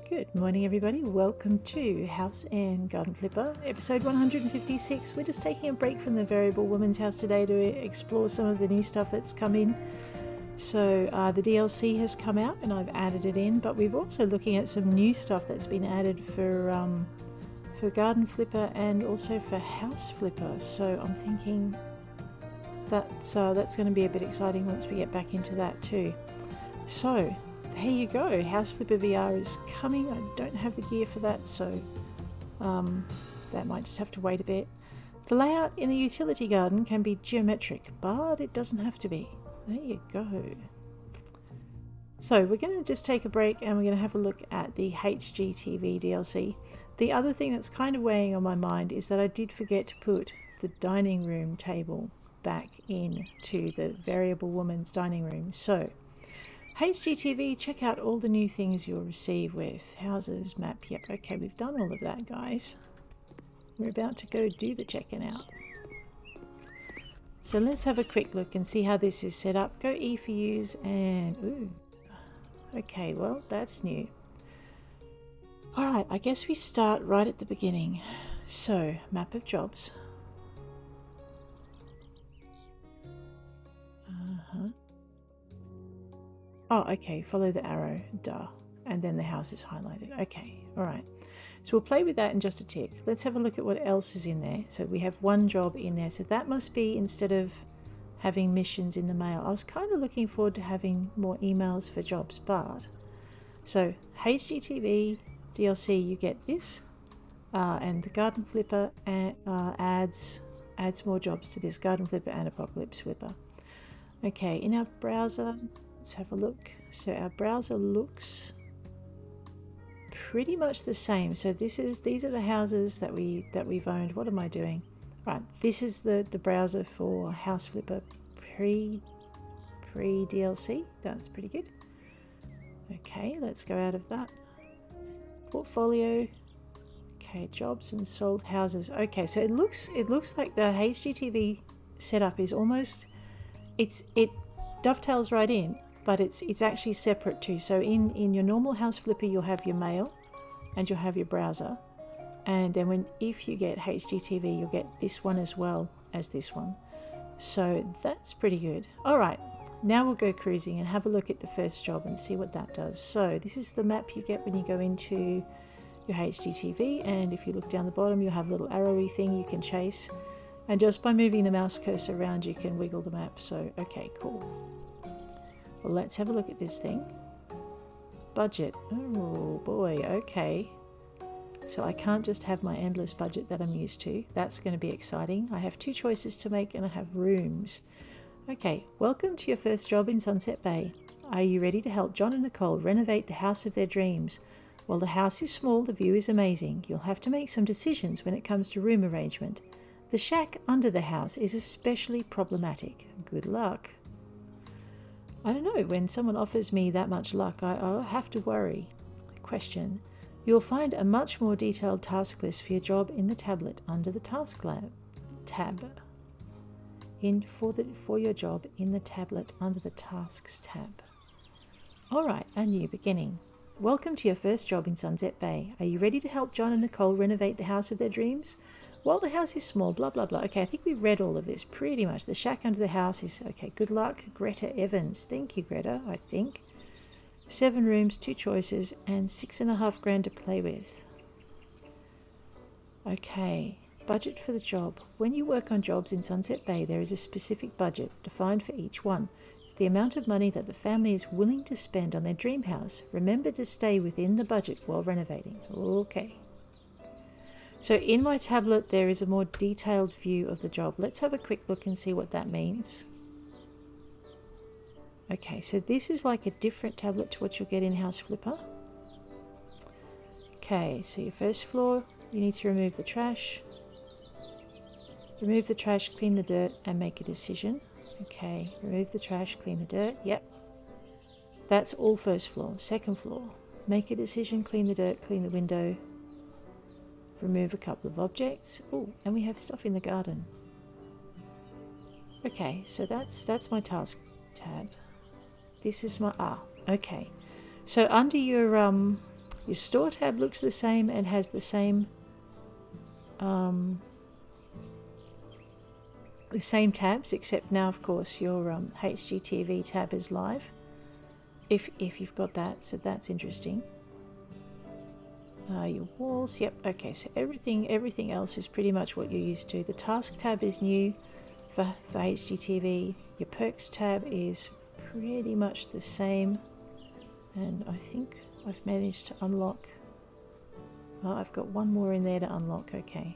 Good morning everybody, welcome to House and Garden Flipper, episode 156. We're just taking a break from the Variable Woman's House today to explore some of the new stuff that's come in. So the DLC has come out and I've added it in, but we're also looking at some new stuff that's been added for Garden Flipper and also for House Flipper. So I'm thinking that's going to be a bit exciting once we get back into that too. So there you go, House Flipper VR is coming. I don't have the gear for that, so that might just have to wait a bit. The layout in the utility garden can be geometric, but it doesn't have to be. There you go. So we're going to just take a break and we're going to have a look at the HGTV DLC. The other thing that's kind of weighing on my mind is that I did forget to put the dining room table back into the Variable Woman's dining room. So HGTV, check out all the new things you'll receive with houses, map. Yep, okay, we've done all of that, guys. We're about to go do the checking out. So let's have a quick look and see how this is set up. Go E for use and ooh. Okay, well, that's new. Alright, I guess we start right at the beginning. So, map of jobs. Oh, okay, follow the arrow, duh. And then the house is highlighted. Okay, alright. So we'll play with that in just a tick. Let's have a look at what else is in there. So we have one job in there. So that must be instead of having missions in the mail. I was kind of looking forward to having more emails for jobs, but... So HGTV DLC, you get this. And the Garden Flipper adds more jobs to this. Garden Flipper and Apocalypse Flipper. Okay, in our browser... Let's have a look. So our browser looks pretty much the same. So these are the houses that we've owned. What am I doing? Right, this is the browser for House Flipper pre DLC. That's pretty good. Okay, let's go out of that. Portfolio. Okay, jobs and sold houses. Okay, so it looks like the HGTV setup is almost it dovetails right in. But it's actually separate too. So in your normal House Flipper, you'll have your mail and you'll have your browser. And then if you get HGTV, you'll get this one as well as this one. So that's pretty good. All right, now we'll go cruising and have a look at the first job and see what that does. So this is the map you get when you go into your HGTV. And if you look down the bottom, you'll have a little arrowy thing you can chase. And just by moving the mouse cursor around, you can wiggle the map. So, okay, cool. Well, let's have a look at this thing. Budget. Oh boy, okay. So I can't just have my endless budget that I'm used to. That's going to be exciting. I have two choices to make and I have rooms. Okay, welcome to your first job in Sunset Bay. Are you ready to help John and Nicole renovate the house of their dreams? While the house is small, the view is amazing. You'll have to make some decisions when it comes to room arrangement. The shack under the house is especially problematic. Good luck. I don't know, when someone offers me that much luck, I have to worry. Question. You'll find a much more detailed task list for your job in the tablet under the task tab. For your job in the tablet under the tasks tab. Alright, a new beginning. Welcome to your first job in Sunset Bay. Are you ready to help John and Nicole renovate the house of their dreams? While the house is small, blah, blah, blah. Okay, I think we read all of this pretty much. The shack under the house is... Okay, good luck, Greta Evans. Thank you, Greta, I think. 7 rooms, 2 choices, and $6,500 to play with. Okay, budget for the job. When you work on jobs in Sunset Bay, there is a specific budget defined for each one. It's the amount of money that the family is willing to spend on their dream house. Remember to stay within the budget while renovating. Okay. So in my tablet, there is a more detailed view of the job. Let's have a quick look and see what that means. Okay, so this is like a different tablet to what you'll get in House Flipper. Okay, so your first floor, you need to remove the trash. Remove the trash, clean the dirt, and make a decision. Okay, remove the trash, clean the dirt. Yep. That's all first floor. Second floor, make a decision, clean the dirt, clean the window. Remove a couple of objects. Oh, and we have stuff in the garden. Okay, so that's my task tab. This is my okay. So under your Your store tab looks the same and has the same tabs, except now of course your HGTV tab is live if you've got that, so that's interesting. Your walls, yep, okay, so everything else is pretty much what you're used to. The task tab is new for HGTV. Your perks tab is pretty much the same, and I think I've managed to unlock. I've got one more in there to unlock. Okay,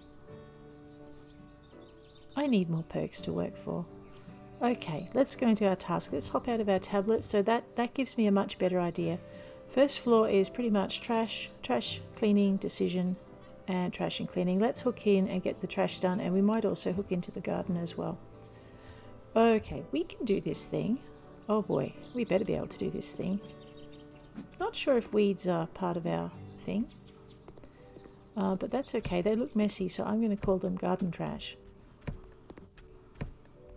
I need more perks to work for. Okay, let's go into our task. Let's hop out of our tablet, so that gives me a much better idea. First floor is pretty much trash, cleaning, decision, and trash and cleaning. Let's hook in and get the trash done, and we might also hook into the garden as well. Okay, we can do this thing. Oh boy, we better be able to do this thing. Not sure if weeds are part of our thing, but that's okay. They look messy, so I'm going to call them garden trash.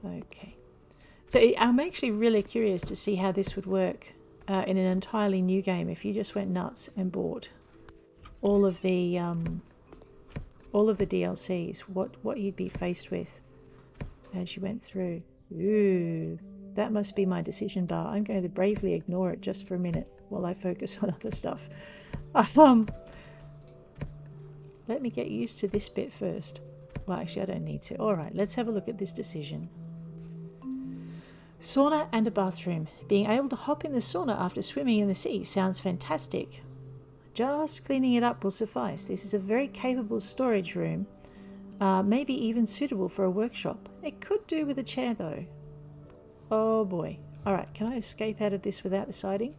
Okay. So I'm actually really curious to see how this would work in an entirely new game if you just went nuts and bought all of the DLCs. What you'd be faced with as you went through. Ooh, that must be my decision bar. I'm going to bravely ignore it just for a minute while I focus on other stuff. Let me get used to this bit first. Well, actually, I don't need to. All right, let's have a look at this decision. Sauna and a bathroom. Being able to hop in the sauna after swimming in the sea sounds fantastic. Just cleaning it up will suffice. This is a very capable storage room, maybe even suitable for a workshop. It could do with a chair though. Oh boy. Alright, can I escape out of this without deciding?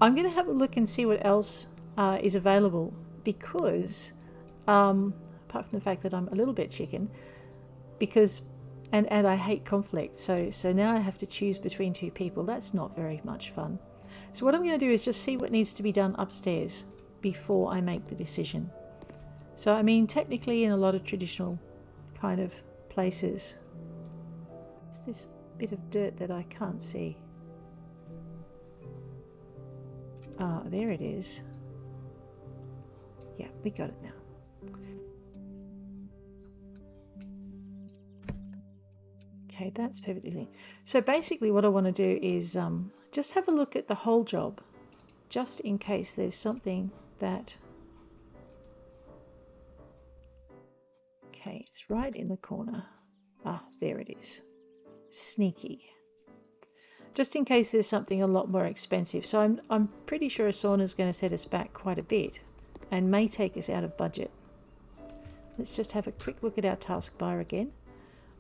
I'm going to have a look and see what else is available, because apart from the fact that I'm a little bit chicken, because and I hate conflict, so now I have to choose between two people. That's not very much fun. So what I'm going to do is just see what needs to be done upstairs before I make the decision. So I mean, technically in a lot of traditional kind of places, it's this bit of dirt that I can't see. Ah, there it is. Yeah, we got it now. Okay, that's perfectly linked. So basically what I want to do is just have a look at the whole job, just in case there's something that... Okay, it's right in the corner. Ah, there it is. Sneaky. Just in case there's something a lot more expensive. So I'm pretty sure a sauna is going to set us back quite a bit and may take us out of budget. Let's just have a quick look at our taskbar again.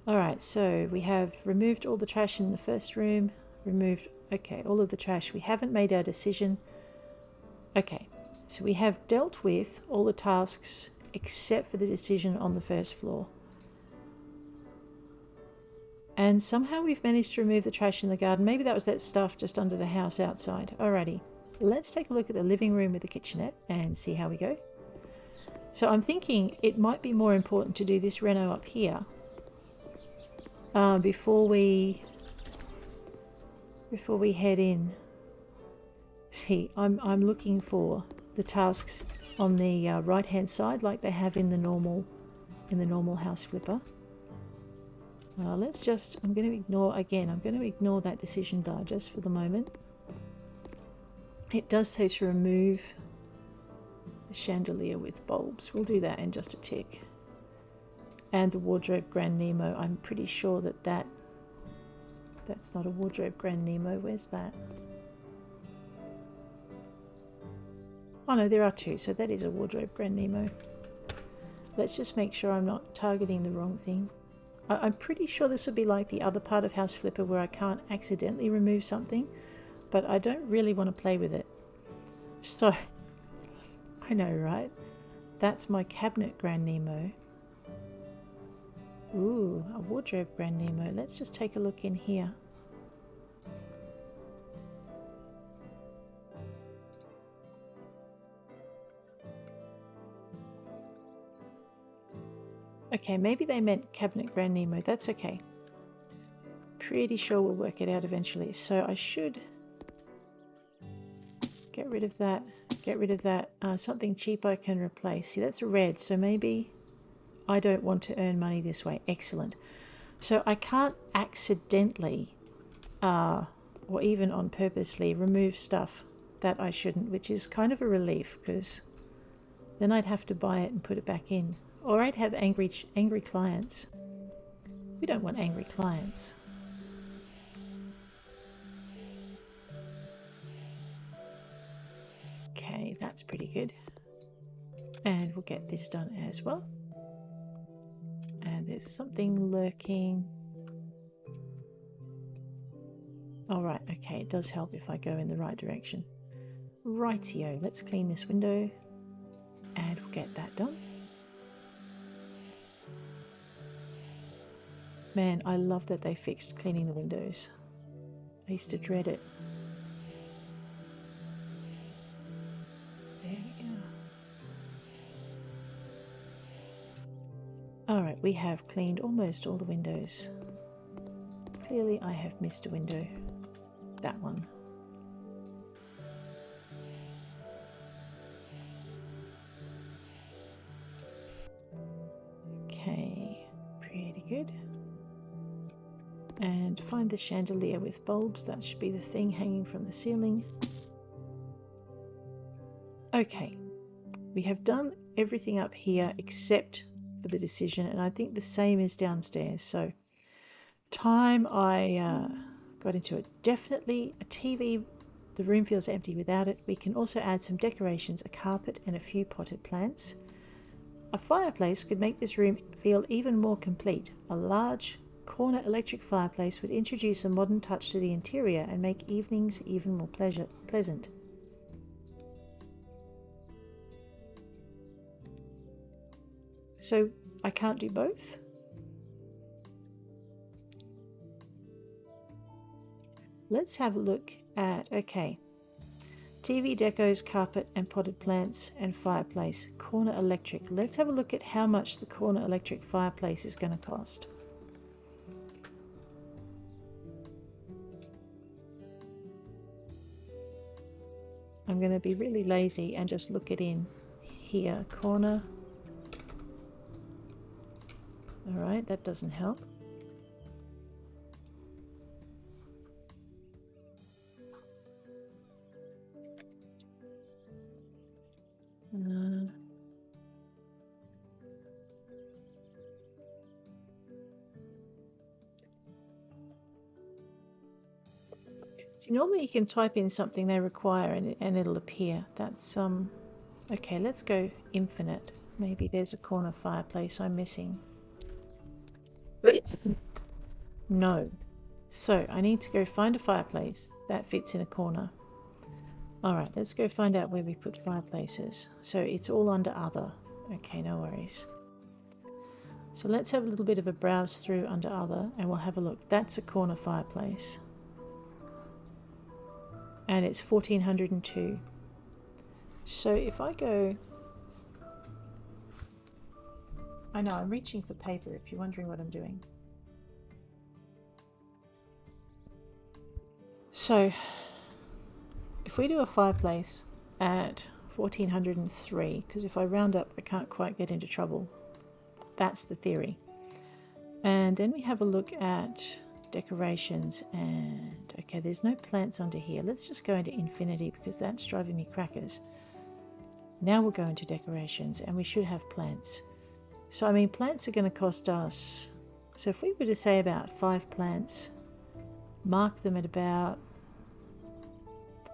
Alright, so we have removed all the trash in the first room, okay, all of the trash. We haven't made our decision. Okay, so we have dealt with all the tasks except for the decision on the first floor. And somehow we've managed to remove the trash in the garden. Maybe that was that stuff just under the house outside. Alrighty, let's take a look at the living room with the kitchenette and see how we go. So I'm thinking it might be more important to do this reno up here before we head in. See, I'm looking for the tasks on the right hand side like they have in the normal House Flipper. I'm going to ignore that decision bar just for the moment. It does say to remove the chandelier with bulbs. We'll do that in just a tick. And the wardrobe Grand Nemo. I'm pretty sure that's not a wardrobe Grand Nemo. Where's that? Oh no, there are two, so that is a wardrobe Grand Nemo. Let's just make sure I'm not targeting the wrong thing. I'm pretty sure this would be like the other part of House Flipper where I can't accidentally remove something, but I don't really want to play with it. So, I know, right? That's my cabinet Grand Nemo. Ooh, a wardrobe Grand Nemo. Let's just take a look in here. Okay, maybe they meant cabinet Grand Nemo. That's okay. Pretty sure we'll work it out eventually. So I should get rid of that, Get rid of that. Something cheap I can replace. See, that's red, so maybe I don't want to earn money this way. Excellent. So I can't accidentally or even on purposely remove stuff that I shouldn't, which is kind of a relief, because then I'd have to buy it and put it back in, or I'd have angry clients. We don't want angry clients. Okay, that's pretty good. And we'll get this done as well. And there's something lurking. All right, okay, it does help if I go in the right direction. Rightio, let's clean this window and we'll get that done. Man, I love that they fixed cleaning the windows. I used to dread it. There we go. All right, we have cleaned almost all the windows. Clearly I have missed a window. That one. Okay, pretty good. And find the chandelier with bulbs. That should be the thing hanging from the ceiling. Okay, we have done everything up here except for the decision, and I think the same is downstairs. So time I got into it. Definitely a TV. The room feels empty without it. We can also add some decorations, a carpet and a few potted plants. A fireplace could make this room feel even more complete. A large corner electric fireplace would introduce a modern touch to the interior and make evenings even more pleasant. So I can't do both? Let's have a look at, okay, TV decos, carpet and potted plants and fireplace, corner electric. Let's have a look at how much the corner electric fireplace is going to cost. I'm going to be really lazy and just look it in here, corner. All right, that doesn't help. So normally you can type in something they require and it'll appear. That's okay, let's go infinite. Maybe there's a corner fireplace I'm missing. No. So I need to go find a fireplace that fits in a corner. Alright, let's go find out where we put fireplaces. So it's all under other. Okay, no worries. So let's have a little bit of a browse through under other and we'll have a look. That's a corner fireplace. And it's 1402. So if I go, I know I'm reaching for paper if you're wondering what I'm doing. So if we do a fireplace at 1403, because if I round up I can't quite get into trouble. That's the theory. And then we have a look at decorations, and okay, there's no plants under here. Let's just go into infinity because that's driving me crackers. Now we'll go into decorations and we should have plants. So I mean, plants are going to cost us, so if we were to say about 5 plants, mark them at about,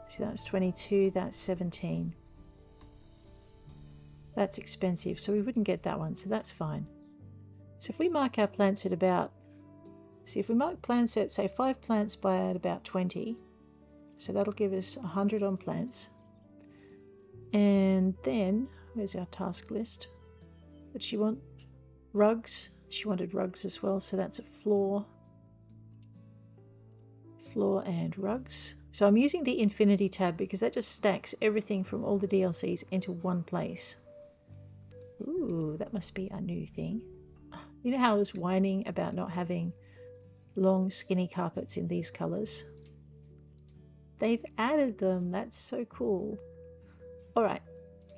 see, that's 22, that's 17. That's expensive, so we wouldn't get that one, so that's fine. So if we mark our plants at about, see, if we mark plants at, say, 5 plants by at about 20, so that'll give us 100 on plants. And then, where's our task list? But she want rugs. She wanted rugs as well, so that's a floor and rugs. So I'm using the infinity tab because that just stacks everything from all the DLCs into one place. Ooh, that must be a new thing. You know how I was whining about not having long skinny carpets in these colors? They've added them. That's so cool. All right,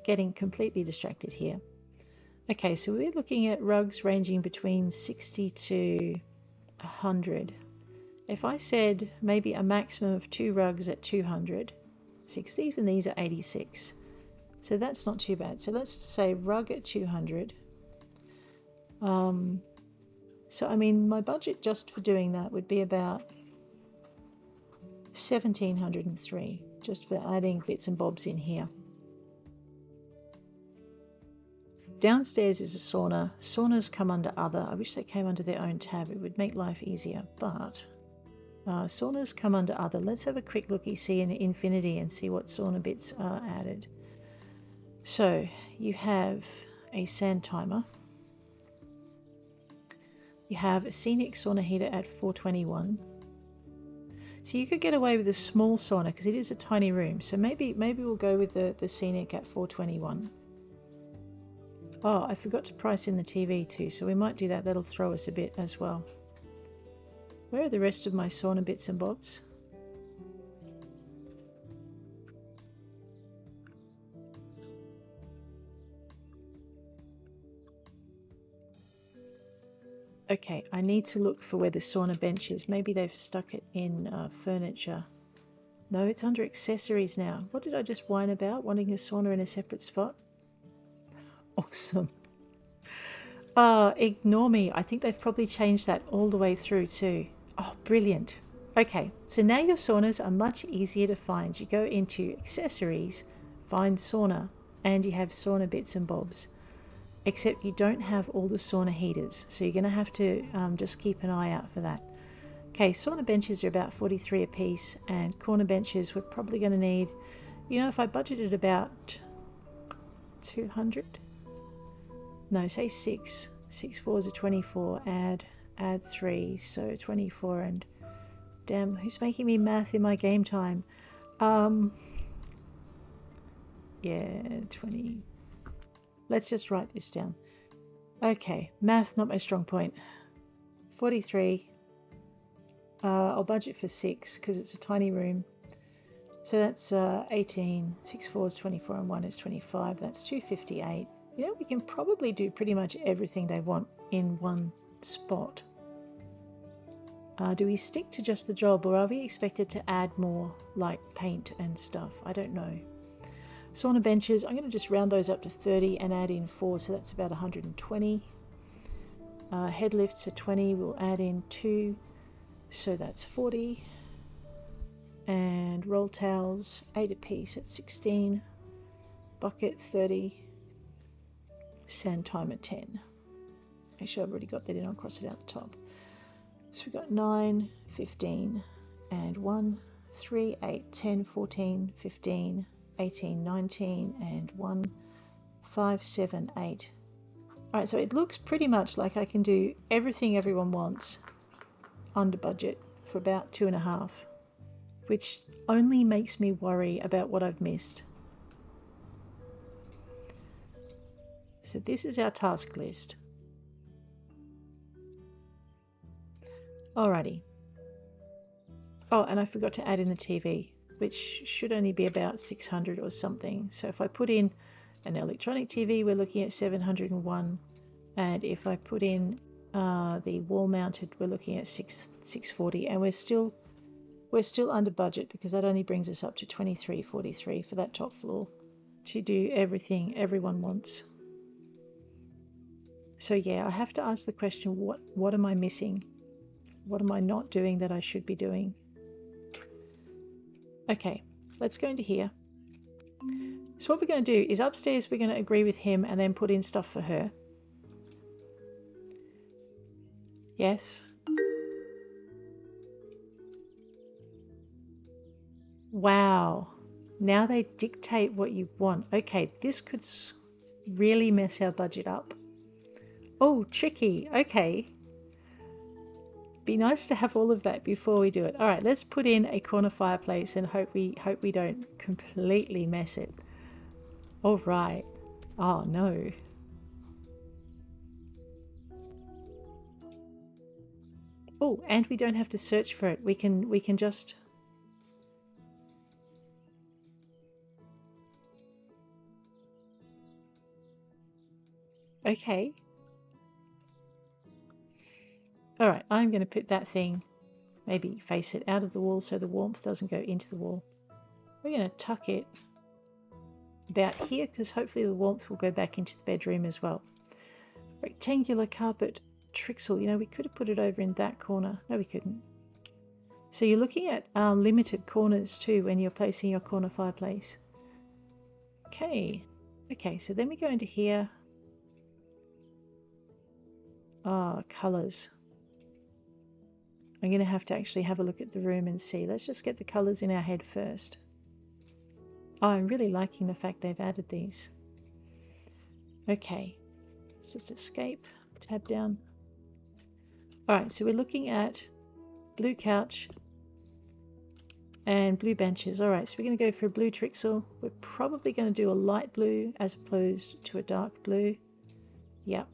getting completely distracted here. Okay, so we're looking at rugs ranging between 60 to 100. If I said maybe a maximum of 2 rugs at 200, because even these are 86, so that's not too bad. So let's say rug at 200. So I mean, my budget just for doing that would be about 1703, just for adding bits and bobs in here. Downstairs is a sauna. Saunas come under other. I wish they came under their own tab. It would make life easier, but saunas come under other. Let's have a quick looky-see in Infinity and see what sauna bits are added. So you have a sand timer. You have a scenic sauna heater at 421. So you could get away with a small sauna because it is a tiny room. So maybe we'll go with the scenic at 421. Oh, I forgot to price in the TV too, so we might do that. That'll throw us a bit as well. Where are the rest of my sauna bits and bobs? Okay, I need to look for where the sauna bench is. Maybe they've stuck it in furniture. No, it's under accessories now. What did I just whine about? Wanting a sauna in a separate spot? Awesome. Ignore me. I think they've probably changed that all the way through too. Oh, brilliant. Okay, so now your saunas are much easier to find. You go into accessories, find sauna, and you have sauna bits and bobs. Except you don't have all the sauna heaters, so you're going to have to just keep an eye out for that. Okay, sauna benches are about 43 a piece, and corner benches we're probably going to need, you know, if I budgeted about 200, no, say 6 fours are 24, add 3, so 24, and damn, who's making me math in my game time? Yeah, 20. Let's just write this down. Okay, math not my strong point. 43. I'll budget for 6 because it's a tiny room. So that's 18. 6 fours, 24, and 1 is 25. That's 258. You know, we can probably do pretty much everything they want in one spot. Do we stick to just the job, or are we expected to add more, like paint and stuff? I don't know. Sauna benches, I'm going to just round those up to 30 and add in 4, so that's about 120. Head lifts are 20, we'll add in 2, so that's 40. And roll towels, 8 a piece at 16. Bucket 30. Sand timer 10. Make sure I've already got that in, I'll cross it out the top. So we've got 9, 15, and 1, 3, 8, 10, 14, 15, 18, 19, and 1, 5, 7, 8. Alright, so it looks pretty much like I can do everything everyone wants under budget for about 2.5, which only makes me worry about what I've missed. So this is our task list. Alrighty. Oh, and I forgot to add in the TV, which should only be about 600 or something. So if I put in an electronic TV, we're looking at 701, and if I put in the wall mounted, we're looking at 640, and we're still under budget because that only brings us up to 2343 for that top floor to do everything everyone wants. So yeah, I have to ask the question, what am I missing? What am I not doing that I should be doing? Okay, let's go into here. So what we're going to do is upstairs we're going to agree with him and then put in stuff for her. Yes. Wow. Now they dictate what you want. Okay, this could really mess our budget up. Oh, tricky. Okay. Be nice to have all of that before we do it. All right, let's put in a corner fireplace and hope we don't completely mess it. All right. Oh no. Oh, and we don't have to search for it. We can just. Okay. All right, I'm going to put that thing, maybe face it out of the wall so the warmth doesn't go into the wall. We're going to tuck it about here because hopefully the warmth will go back into the bedroom as well. Rectangular carpet trixel. You know, we could have put it over in that corner. No, we couldn't. So you're looking at limited corners too when you're placing your corner fireplace. Okay. Okay, so then we go into here. Colours. I'm going to have to actually have a look at the room and see. Let's just get the colours in our head first. Oh, I'm really liking the fact they've added these. Okay, let's just escape, tab down. Alright, so we're looking at blue couch and blue benches. Alright, so we're going to go for a blue trixel. We're probably going to do a light blue as opposed to a dark blue. Yep.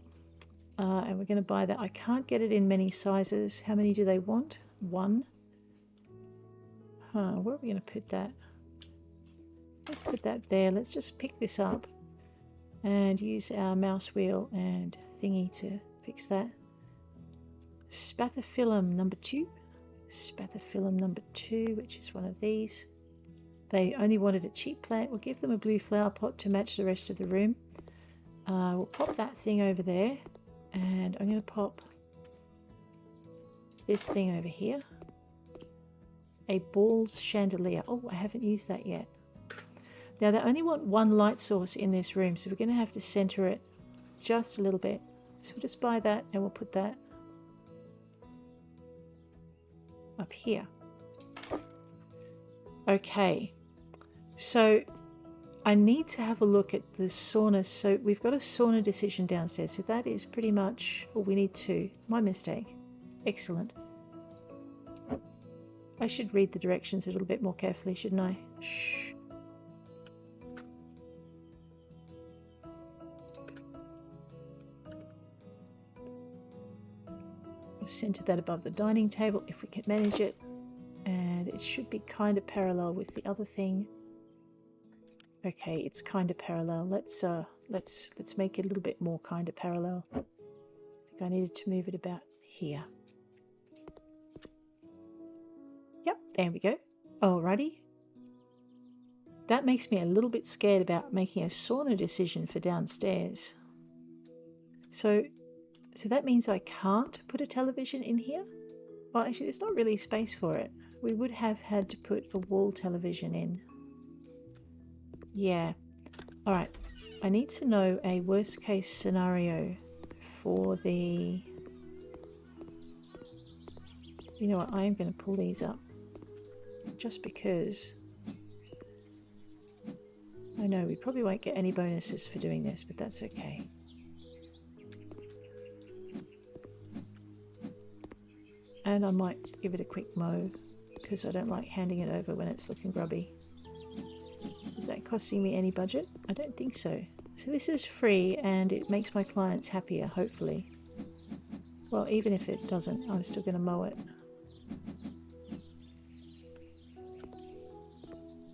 And we're going to buy that. I can't get it in many sizes. How many do they want? One. Where are we going to put that? Let's put that there. Let's just pick this up and use our mouse wheel and thingy to fix that. Spathiphyllum number 2. Spathiphyllum number 2, which is one of these. They only wanted a cheap plant. We'll give them a blue flower pot to match the rest of the room. We'll pop that thing over there. And I'm going to pop this thing over here. A balls chandelier. Oh, I haven't used that yet. Now they only want one light source in this room, so we're going to have to center it just a little bit. So we'll just buy that and we'll put that up here. Okay, so I need to have a look at the sauna. So we've got a sauna decision downstairs. So that is pretty much, oh, we need 2. My mistake. Excellent. I should read the directions a little bit more carefully, shouldn't I? Shh. We'll center that above the dining table if we can manage it. And it should be kind of parallel with the other thing. Okay, it's kind of parallel. Let's make it a little bit more kind of parallel. I think I needed to move it about here. Yep, there we go. Alrighty. That makes me a little bit scared about making a sauna decision for downstairs. So that means I can't put a television in here? Well, actually, there's not really space for it. We would have had to put a wall television in. Yeah. Alright. I need to know a worst case scenario for the... You know what? I am going to pull these up. Just because... I know we probably won't get any bonuses for doing this, but that's okay. And I might give it a quick mow because I don't like handing it over when it's looking grubby. Is that costing me any budget? I don't think so. So this is free and it makes my clients happier, hopefully. Well, even if it doesn't, I'm still going to mow it.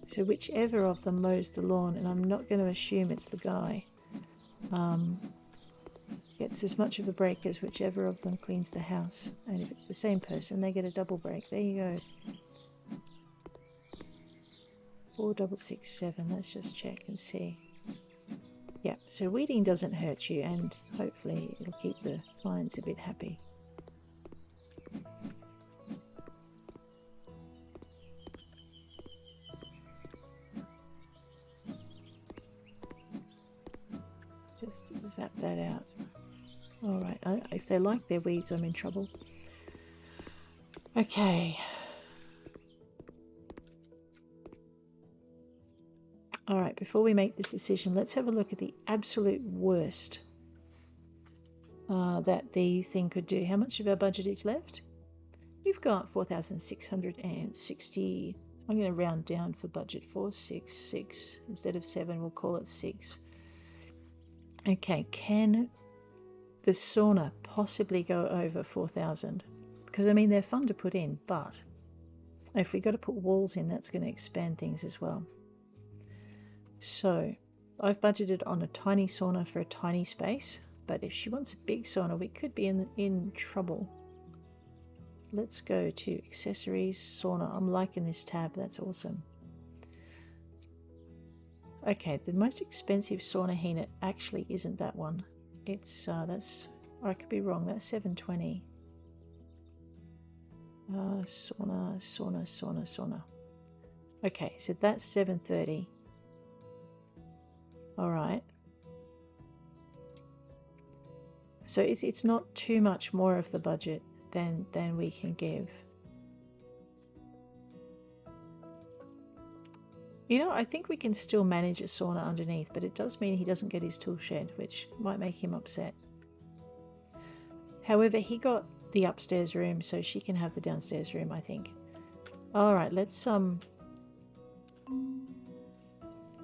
So whichever of them mows the lawn, and I'm not going to assume it's the guy, gets as much of a break as whichever of them cleans the house. And if it's the same person, they get a double break. There you go. 4667. Let's just check and see. Yeah, so weeding doesn't hurt you, and hopefully it'll keep the clients a bit happy. Just zap that out. Alright, if they like their weeds, I'm in trouble. Okay. Alright, before we make this decision, let's have a look at the absolute worst that the thing could do. How much of our budget is left? We've got 4,660. I'm going to round down for budget. 466 instead of 7. We'll call it 6. Okay, can the sauna possibly go over 4,000? Because I mean they're fun to put in, but if we got to put walls in, that's going to expand things as well. So I've budgeted on a tiny sauna for a tiny space. But if she wants a big sauna, we could be in trouble. Let's go to accessories, sauna. I'm liking this tab. That's awesome. Okay, the most expensive sauna heater actually isn't that one. It's that's, I could be wrong. That's $720. Sauna. Okay, so that's $730. All right. So it's not too much more of the budget than we can give. You know, I think we can still manage a sauna underneath, but it does mean he doesn't get his tool shed, which might make him upset. However, he got the upstairs room, so she can have the downstairs room, I think. All right, let's a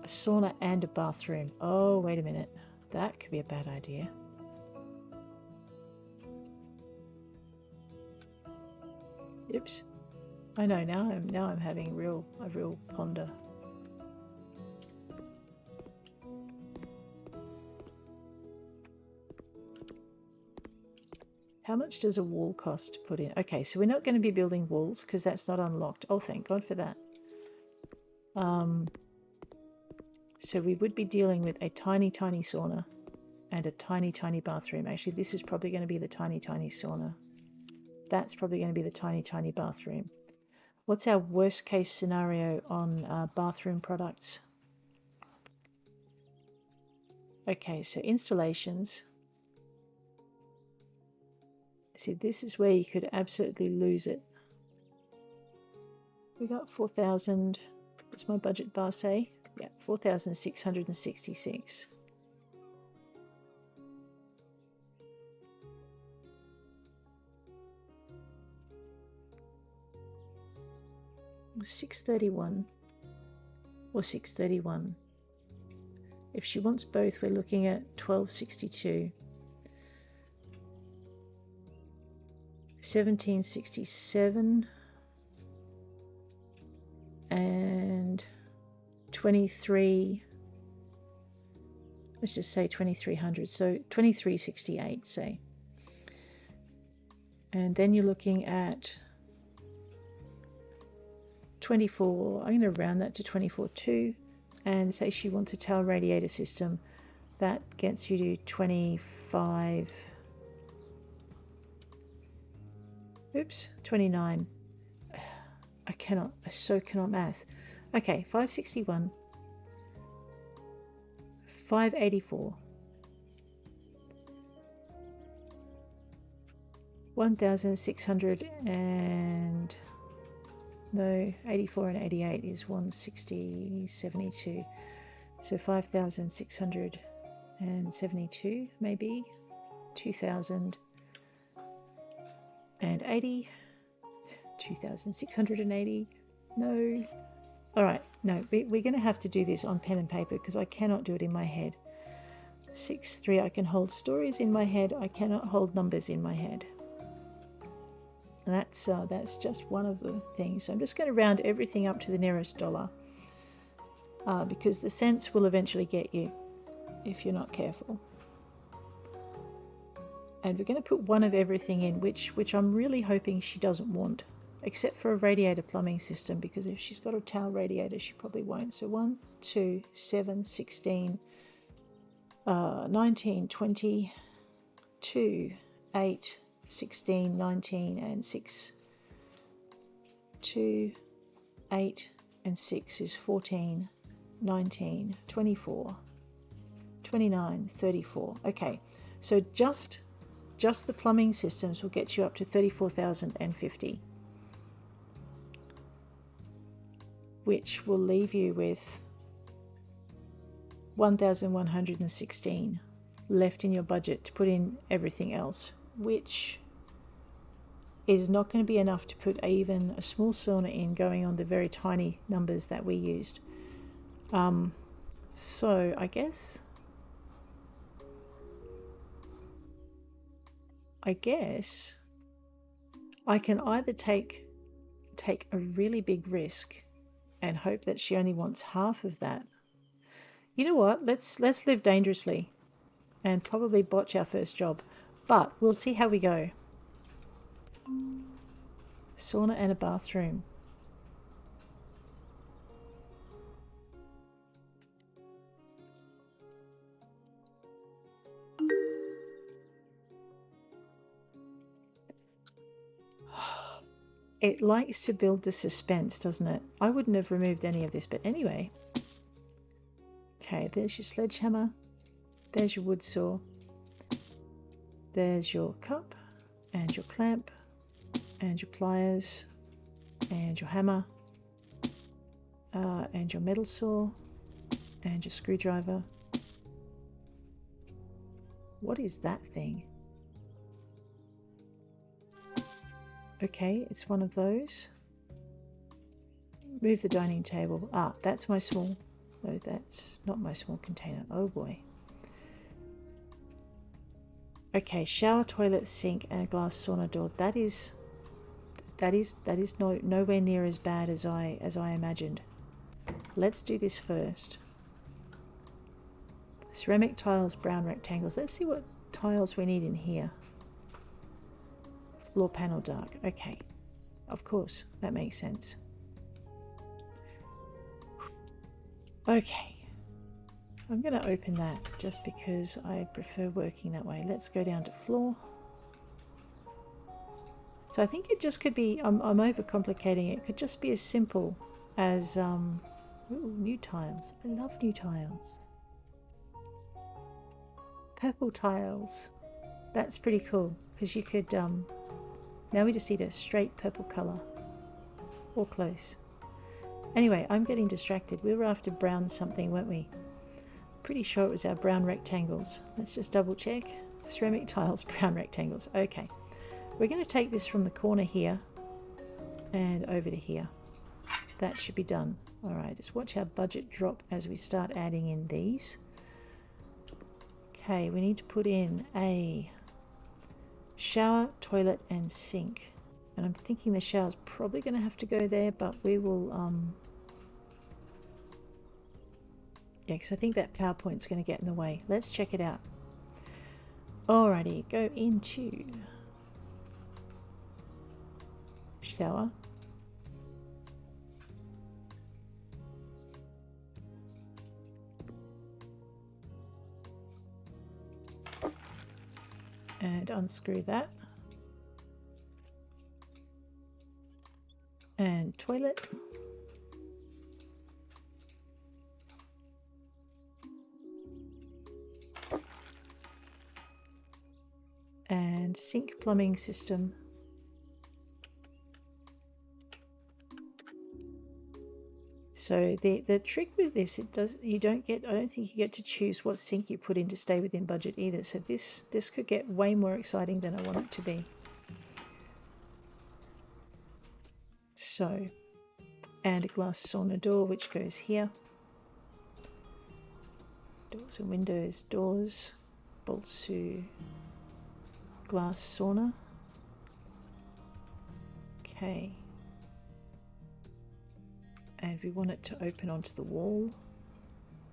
sauna and a bathroom. Oh, wait a minute. That could be a bad idea. Oops. I know, now I'm having a real ponder. How much does a wall cost to put in? Okay, so we're not going to be building walls because that's not unlocked. Oh, thank God for that. So we would be dealing with a tiny sauna and a tiny bathroom. Actually, this is probably going to be the tiny sauna. That's probably going to be the tiny bathroom. What's our worst case scenario on bathroom products? Okay, so installations. See, this is where you could absolutely lose it. We got 4,000. What's my budget bar say? Yeah, 4,666. $631 or 631. If she wants both, we're looking at 1262. 1767 and 23, let's just say 2300, so 2368 say. And then you're looking at 24, I'm going to round that to 24.2, and say she wants a towel radiator system, that gets you to 29. I so cannot math. Okay, 561, 584, 1,600 and no, 84 and 88 is 160, 72. So 5,672 maybe, 2,080, 2,680. No. All right, no, we're going to have to do this on pen and paper because I cannot do it in my head. 6.3, I can hold stories in my head. I cannot hold numbers in my head. And that's just one of the things. So I'm just going to round everything up to the nearest dollar because the cents will eventually get you if you're not careful. And we're going to put one of everything in, which I'm really hoping she doesn't want, except for a radiator plumbing system, because if she's got a towel radiator, she probably won't. So 1, 2, 7, 16, 19, 20, 2, 8, 16, 19, and 6. 2, 8, and 6 is 14, 19, 24, 29, 34. Okay, so just the plumbing systems will get you up to 34,050, which will leave you with 1,116 left in your budget to put in everything else, which is not going to be enough to put even a small sauna in, going on the very tiny numbers that we used. So I guess I can either take a really big risk and hope that she only wants half of that. You know what? Let's live dangerously. and probably botch our first job, but we'll see how we go. Sauna and a bathroom. It likes to build the suspense, doesn't it? I wouldn't have removed any of this, but anyway. Okay, there's your sledgehammer. There's your wood saw. There's your cup and your clamp and your pliers and your hammer and your metal saw and your screwdriver. What is that thing? Okay, it's one of those. Move the dining table. Ah, that's my small. No, that's not my small container. Oh boy. Okay, shower, toilet, sink, and a glass sauna door. That is nowhere near as bad as I imagined. Let's do this first. Ceramic tiles, brown rectangles. Let's see what tiles we need in here. Floor panel dark. Okay, of course, that makes sense. Okay, I'm going to open that just because I prefer working that way. Let's go down to floor. So I think it just could be, I'm overcomplicating it. It could just be as simple as, ooh, new tiles. I love new tiles. Purple tiles. That's pretty cool because you could, now we just need a straight purple colour, or close. Anyway, I'm getting distracted. We were after brown something, weren't we? Pretty sure it was our brown rectangles. Let's just double check. Ceramic tiles, brown rectangles. Okay. We're going to take this from the corner here and over to here. That should be done. Alright, just watch our budget drop as we start adding in these. Okay, we need to put in a shower, toilet and sink. And I'm thinking the shower's probably going to have to go there, but we will, yeah, because I think that PowerPoint's going to get in the way. Let's check it out. Alrighty, go into shower. And unscrew that. And toilet. And sink plumbing system. So the trick with this, I don't think you get to choose what sink you put in to stay within budget either. So this could get way more exciting than I want it to be. So, and a glass sauna door which goes here. Doors and windows, doors, bolts to glass sauna. Okay. And we want it to open onto the wall.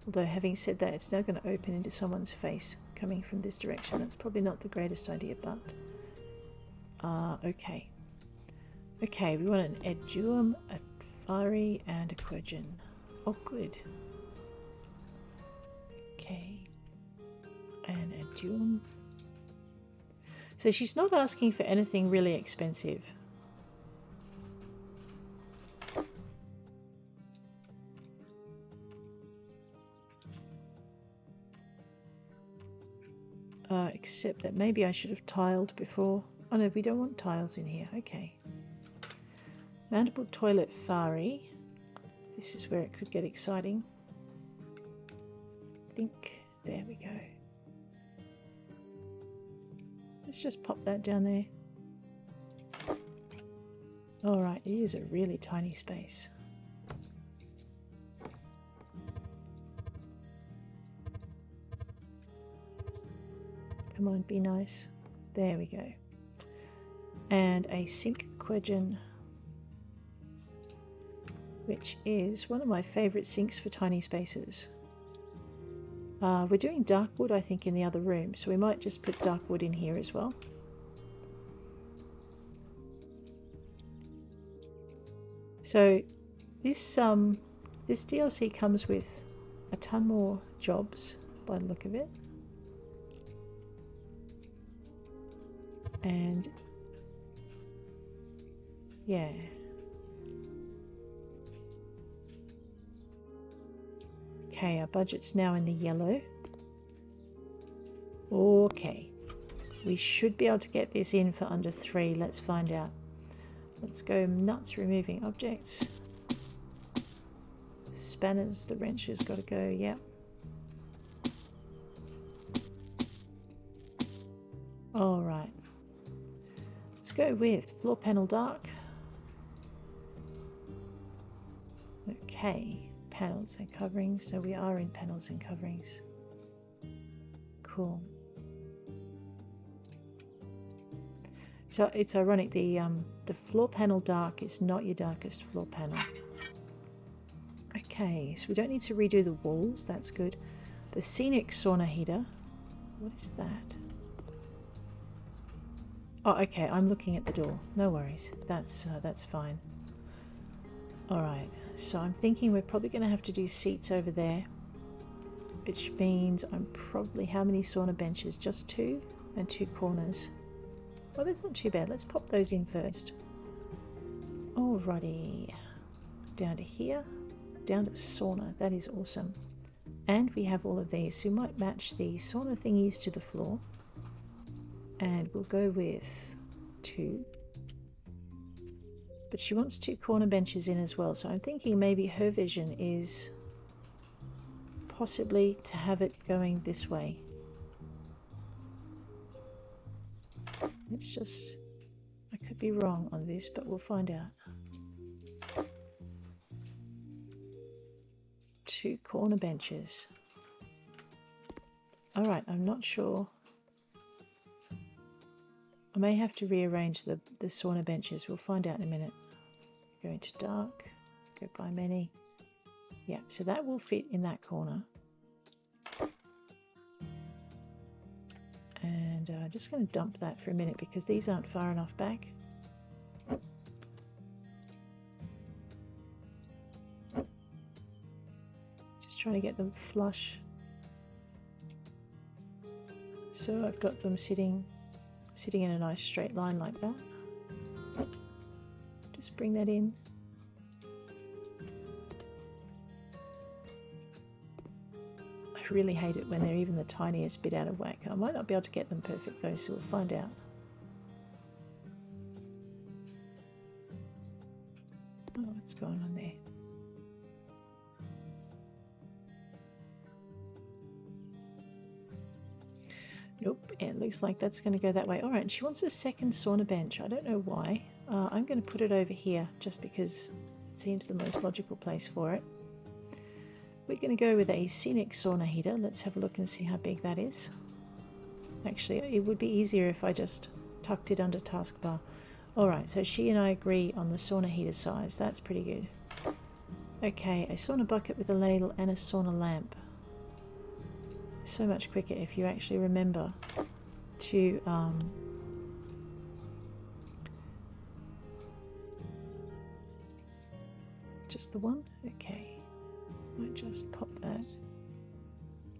Although having said that, it's now going to open into someone's face coming from this direction. That's probably not the greatest idea, but okay. Okay, we want an eduum, a fari, and a quergen. Oh, good. Okay. And eduum. So she's not asking for anything really expensive. Except that maybe I should have tiled before. Oh no, we don't want tiles in here. Okay. Mountable toilet fari. This is where it could get exciting. I think, there we go. Let's just pop that down there. Alright, it is a really tiny space. Come on, be nice. There we go. And a sink quergen, which is one of my favourite sinks for tiny spaces. We're doing dark wood, I think, in the other room, so we might just put dark wood in here as well. So this DLC comes with a ton more jobs by the look of it. And yeah. Okay, our budget's now in the yellow. Okay. We should be able to get this in for under 3. Let's find out. Let's go nuts removing objects. Spanners, the wrench has got to go, yep. Alright. Let's go with floor panel dark. Okay, panels and coverings. So we are in panels and coverings. Cool. So it's ironic, the floor panel dark is not your darkest floor panel. Okay, so we don't need to redo the walls, that's good. The scenic sauna heater, what is that? Oh, okay, I'm looking at the door, no worries, that's fine. Alright, so I'm thinking we're probably going to have to do seats over there, which means I'm probably, how many sauna benches? Just 2 and 2 corners. Well, that's not too bad. Let's pop those in first. Alrighty. Down to here. Down to sauna. That is awesome. And we have all of these. So we might match the sauna thingies to the floor. And we'll go with 2. But she wants 2 corner benches in as well. So I'm thinking maybe her vision is possibly to have it going this way. It's just, I could be wrong on this, but we'll find out. 2 corner benches. Alright, I'm not sure. I may have to rearrange the sauna benches. We'll find out in a minute. Go into dark, go by many. Yeah, so that will fit in that corner. And I'm just going to dump that for a minute because these aren't far enough back. Just trying to get them flush. So I've got them sitting in a nice straight line like that. Just bring that in. I really hate it when they're even the tiniest bit out of whack. I might not be able to get them perfect though, so we'll find out. Oh, what's going on there? Nope, it looks like that's going to go that way. Alright, and she wants a second sauna bench. I don't know why. I'm going to put it over here just because it seems the most logical place for it. We're going to go with a scenic sauna heater. Let's have a look and see how big that is. Actually, it would be easier if I just tucked it under taskbar. Alright, so she and I agree on the sauna heater size. That's pretty good. Okay, a sauna bucket with a ladle and a sauna lamp. So much quicker if you actually remember to just the one? Okay. Might just pop that.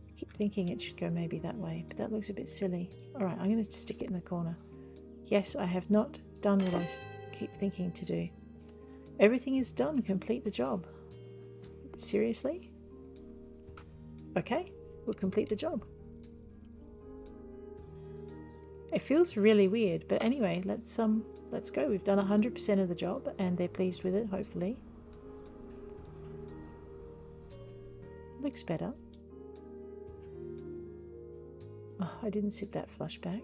I keep thinking it should go maybe that way, but that looks a bit silly. Alright, I'm going to stick it in the corner. Yes, I have not done what I keep thinking to do. Everything is done. Complete the job. Seriously? Okay, we'll complete the job. It feels really weird, but anyway, let's go. We've done 100% of the job and they're pleased with it, hopefully. Looks better. Oh, I didn't sit that flush back.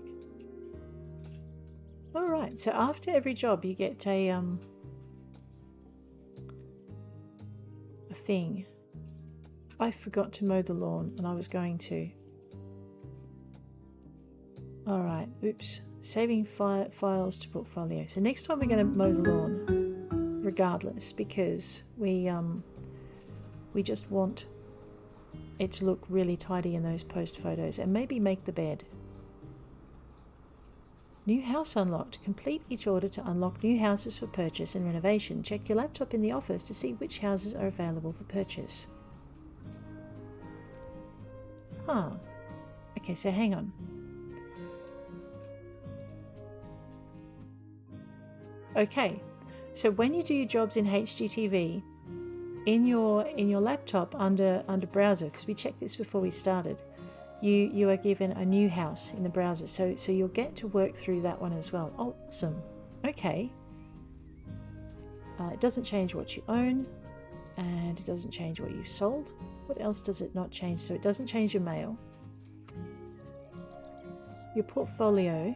Alright, so after every job you get a thing. I forgot to mow the lawn and I was going to. Alright, oops. Saving files to portfolio. So next time we're going to mow the lawn regardless because we just want it to look really tidy in those post photos, and maybe make the bed. New house unlocked. Complete each order to unlock new houses for purchase and renovation. Check your laptop in the office to see which houses are available for purchase. Huh. Okay, so hang on. Okay, so when you do your jobs in HGTV, in your laptop under browser, because we checked this before we started, you are given a new house in the browser, so you'll get to work through that one as well. Oh, awesome. Okay. It doesn't change what you own, and it doesn't change what you've sold. What else does it not change? So it doesn't change your mail. Your portfolio.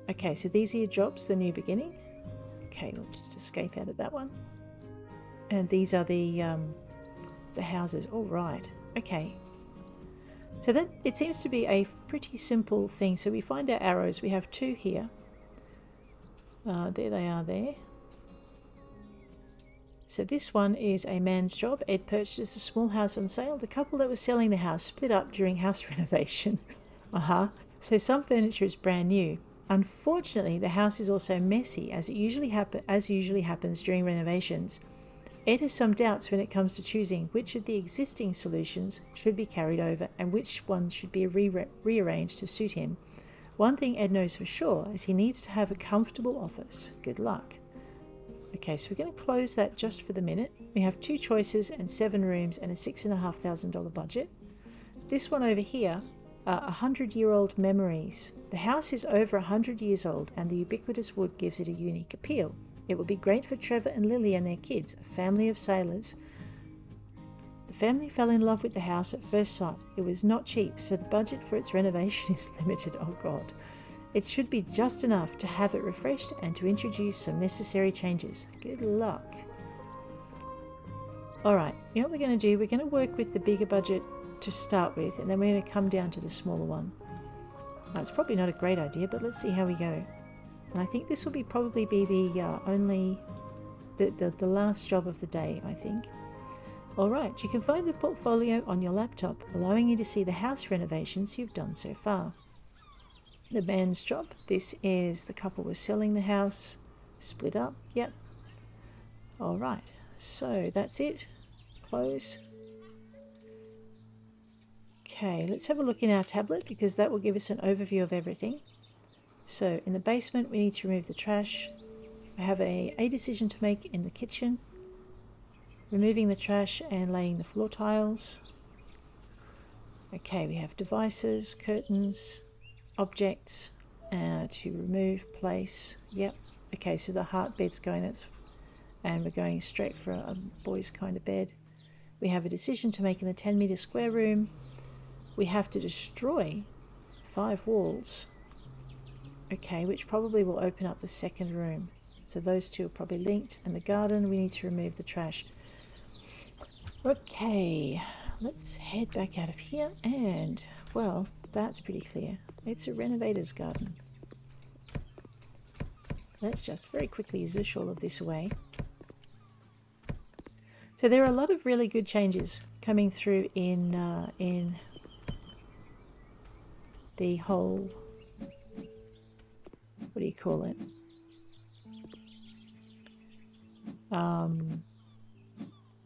Okay, so these are your jobs, the new beginning. Okay, we'll just escape out of that one. And these are the houses. All right. Okay. So that it seems to be a pretty simple thing. So we find our arrows. We have 2 here. There they are there. So this one is a man's job. Ed purchased a small house on sale. The couple that was selling the house split up during house renovation. So some furniture is brand new. Unfortunately, the house is also messy, as usually happens during renovations. Ed has some doubts when it comes to choosing which of the existing solutions should be carried over and which ones should be rearranged to suit him. One thing Ed knows for sure is he needs to have a comfortable office. Good luck. Okay, so we're going to close that just for the minute. We have 2 choices and 7 rooms and a $6,500 budget. This one over here, 100-year-old memories. The house is over 100 years old and the ubiquitous wood gives it a unique appeal. It would be great for Trevor and Lily and their kids, a family of sailors. The family fell in love with the house at first sight. It was not cheap, so the budget for its renovation is limited. Oh God. It should be just enough to have it refreshed and to introduce some necessary changes. Good luck. Alright, you know what we're going to do? We're going to work with the bigger budget to start with, and then we're going to come down to the smaller one. Now, it's probably not a great idea, but let's see how we go. And I think this will probably be the last job of the day, I think. Alright, you can find the portfolio on your laptop, allowing you to see the house renovations you've done so far. The man's job. This is the couple was selling the house, split up. Yep. Alright, so that's it. Close. Okay, let's have a look in our tablet because that will give us an overview of everything. So in the basement we need to remove the trash. I have a decision to make in the kitchen. Removing the trash and laying the floor tiles. Okay, we have devices, curtains, objects to remove, place. Yep. Okay, so the heart bed's going, and we're going straight for a boys kind of bed. We have a decision to make in the 10-meter square room. We have to destroy 5 walls. Okay, which probably will open up the second room. So those 2 are probably linked. And the garden, we need to remove the trash. Okay, let's head back out of here. And, well, that's pretty clear. It's a renovator's garden. Let's just very quickly zoosh all of this away. So there are a lot of really good changes coming through in the whole, what do you call it?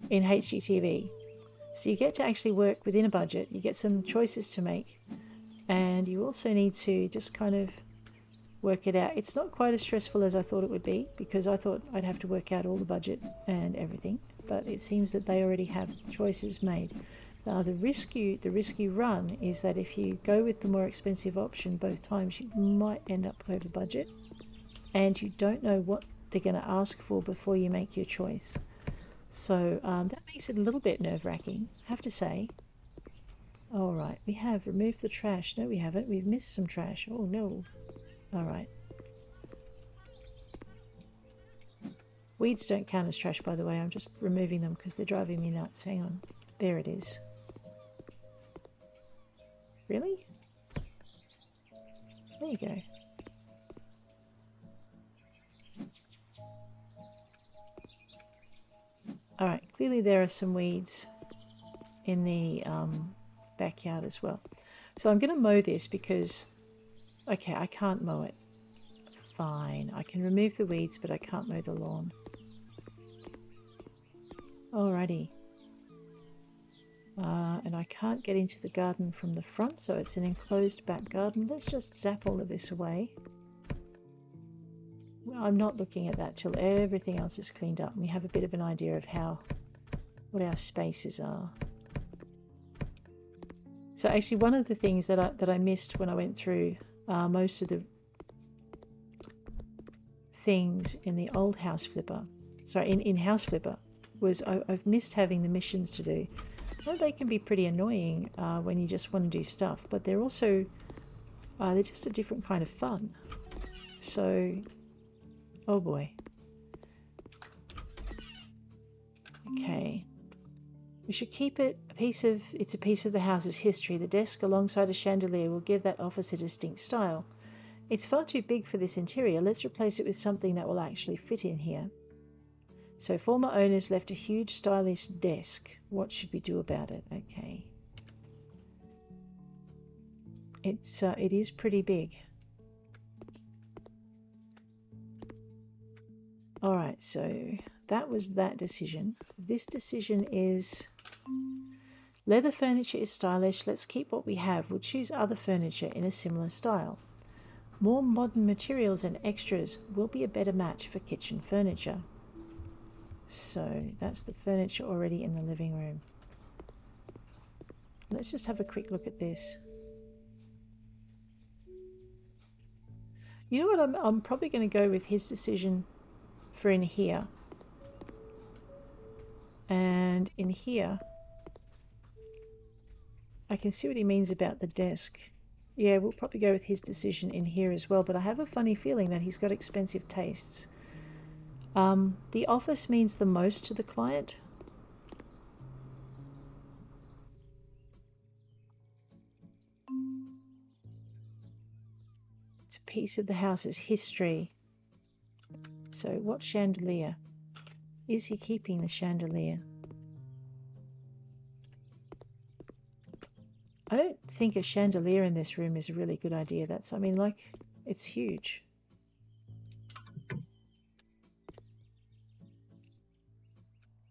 In HGTV. So you get to actually work within a budget, you get some choices to make, and you also need to just kind of work it out. It's not quite as stressful as I thought it would be, because I thought I'd have to work out all the budget and everything, but it seems that they already have choices made. The risk you run is that if you go with the more expensive option both times, you might end up over budget, and you don't know what they're going to ask for before you make your choice. So that makes it a little bit nerve-wracking, I have to say. Alright, we have removed the trash. No, we haven't. We've missed some trash. Oh no. Alright. Weeds don't count as trash, by the way. I'm just removing them because they're driving me nuts. Hang on. There it is. Really? There you go. Alright, clearly there are some weeds backyard as well. So I'm going to mow this because, okay, I can't mow it. Fine, I can remove the weeds, but I can't mow the lawn. Alrighty. And I can't get into the garden from the front, so it's an enclosed back garden. Let's just zap all of this away. I'm not looking at that till everything else is cleaned up and we have a bit of an idea of what our spaces are. So actually one of the things that I missed when I went through most of the things in the old House Flipper, sorry, in House Flipper, was I've missed having the missions to do. Well, they can be pretty annoying when you just want to do stuff, but they're also they're just a different kind of fun. So, oh boy. Okay. We should keep it it's a piece of the house's history. The desk alongside a chandelier will give that office a distinct style. It's far too big for this interior. Let's replace it with something that will actually fit in here. So former owners left a huge stylish desk. What should we do about it? Okay. It is pretty big. Alright, so that was that decision. This decision is leather furniture is stylish. Let's keep what we have. We'll choose other furniture in a similar style. More modern materials and extras will be a better match for kitchen furniture. So that's the furniture already in the living room. Let's just have a quick look at this. You know what, I'm probably going to go with his decision for in here. And in here, I can see what he means about the desk. Yeah, we'll probably go with his decision in here as well, but I have a funny feeling that he's got expensive tastes. The office means the most to the client. It's a piece of the house's history. So what chandelier? Is he keeping the chandelier? I don't think a chandelier in this room is a really good idea. It's huge.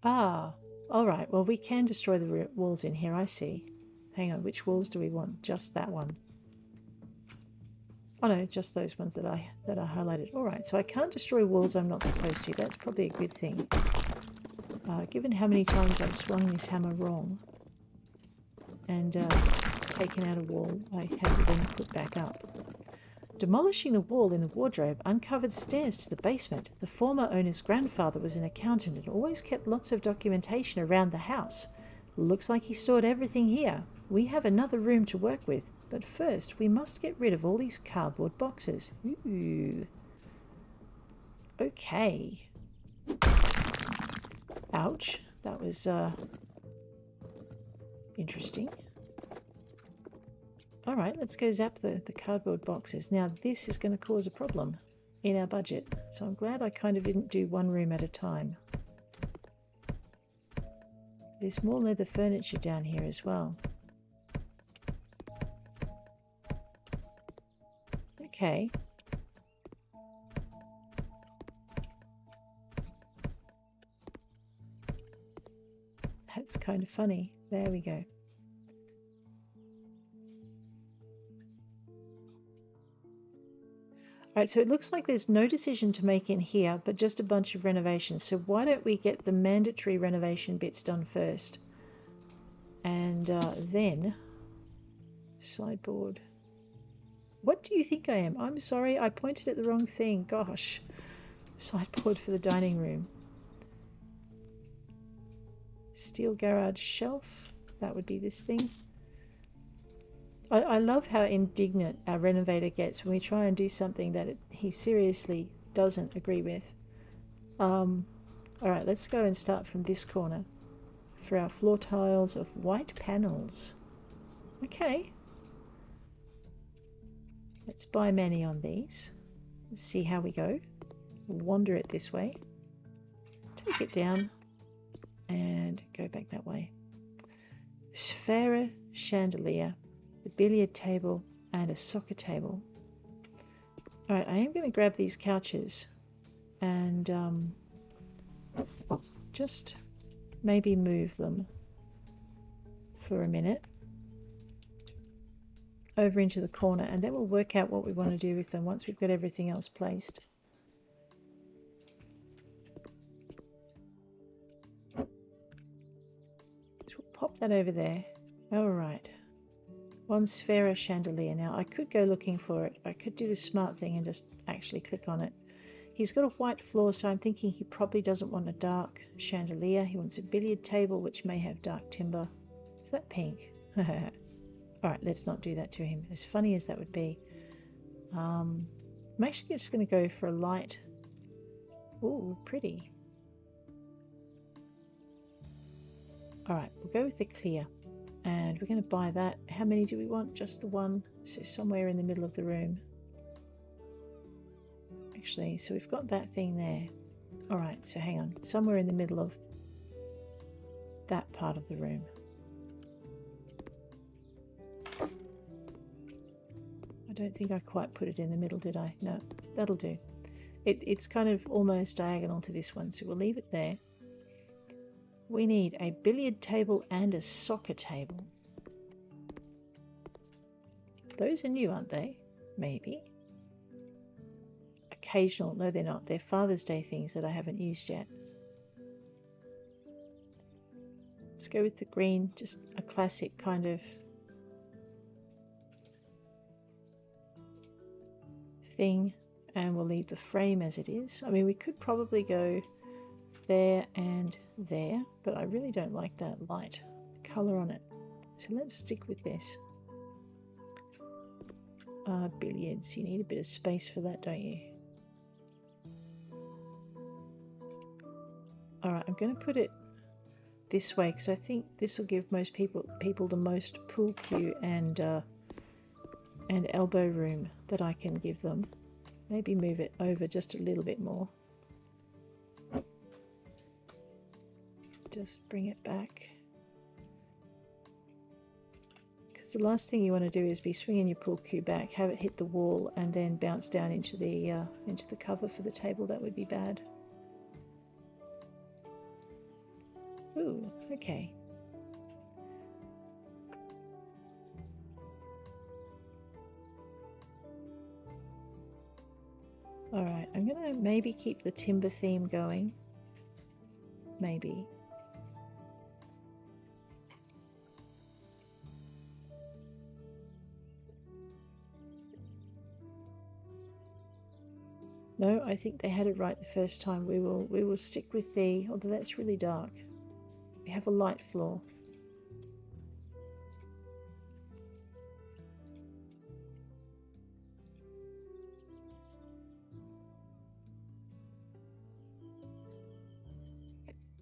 Ah, alright, well we can destroy the walls in here, I see. Hang on, which walls do we want? Just that one. Oh no, just those ones that are highlighted. Alright, so I can't destroy walls I'm not supposed to. That's probably a good thing. Given how many times I've swung this hammer wrong and taken out a wall I had to then put back up. Demolishing the wall in the wardrobe uncovered stairs to the basement. The former owner's grandfather was an accountant and always kept lots of documentation around the house. Looks like he stored everything here. We have another room to work with, but first we must get rid of all these cardboard boxes. Ooh. Okay. Ouch. That was interesting. Alright, let's go zap the cardboard boxes. Now this is going to cause a problem in our budget, so I'm glad I kind of didn't do one room at a time. There's more leather furniture down here as well. Okay. That's kind of funny. There we go. Alright, so it looks like there's no decision to make in here, but just a bunch of renovations. So why don't we get the mandatory renovation bits done first? And then sideboard. What do you think I am? I'm sorry, I pointed at the wrong thing. Gosh. Sideboard for the dining room. Steel garage shelf. That would be this thing. I love how indignant our renovator gets when we try and do something that he seriously doesn't agree with. Alright, let's go and start from this corner for our floor tiles of white panels. Okay. Let's buy many on these. Let's see how we go. Wander it this way. Take it down and go back that way. sphere chandelier, the billiard table, and a soccer table. Alright, I am going to grab these couches and just maybe move them for a minute over into the corner, and then we'll work out what we want to do with them once we've got everything else placed. So we'll pop that over there. Alright. One sphere chandelier. Now I could go looking for it. I could do the smart thing and just actually click on it. He's got a white floor, so I'm thinking he probably doesn't want a dark chandelier. He wants a billiard table, which may have dark timber. Is that pink? Alright, let's not do that to him. As funny as that would be. I'm actually just going to go for a light. Ooh, pretty. Alright, we'll go with the clear. And we're going to buy that. How many do we want? Just the one. So somewhere in the middle of the room. Actually, so we've got that thing there. Alright, so hang on. Somewhere in the middle of that part of the room. I don't think I quite put it in the middle, did I? No, that'll do. It's kind of almost diagonal to this one, so we'll leave it there. We need a billiard table and a soccer table. Those are new, aren't they? Maybe. Occasional. No, they're not. They're Father's Day things that I haven't used yet. Let's go with the green. Just a classic kind of thing. And we'll leave the frame as it is. I mean, we could probably go there and there, but I really don't like that light color on it, so let's stick with this. Billiards, you need a bit of space for that, don't you? Alright, I'm going to put it this way because I think this will give most people the most pool cue and elbow room that I can give them. Maybe move it over just a little bit more. Just bring it back, because the last thing you want to do is be swinging your pool cue back, have it hit the wall and then bounce down into the cover for the table. That would be bad. Ooh, okay. Alright, I'm gonna maybe keep the timber theme going. Maybe. No, I think they had it right the first time. We will stick with the, although that's really dark. We have a light floor.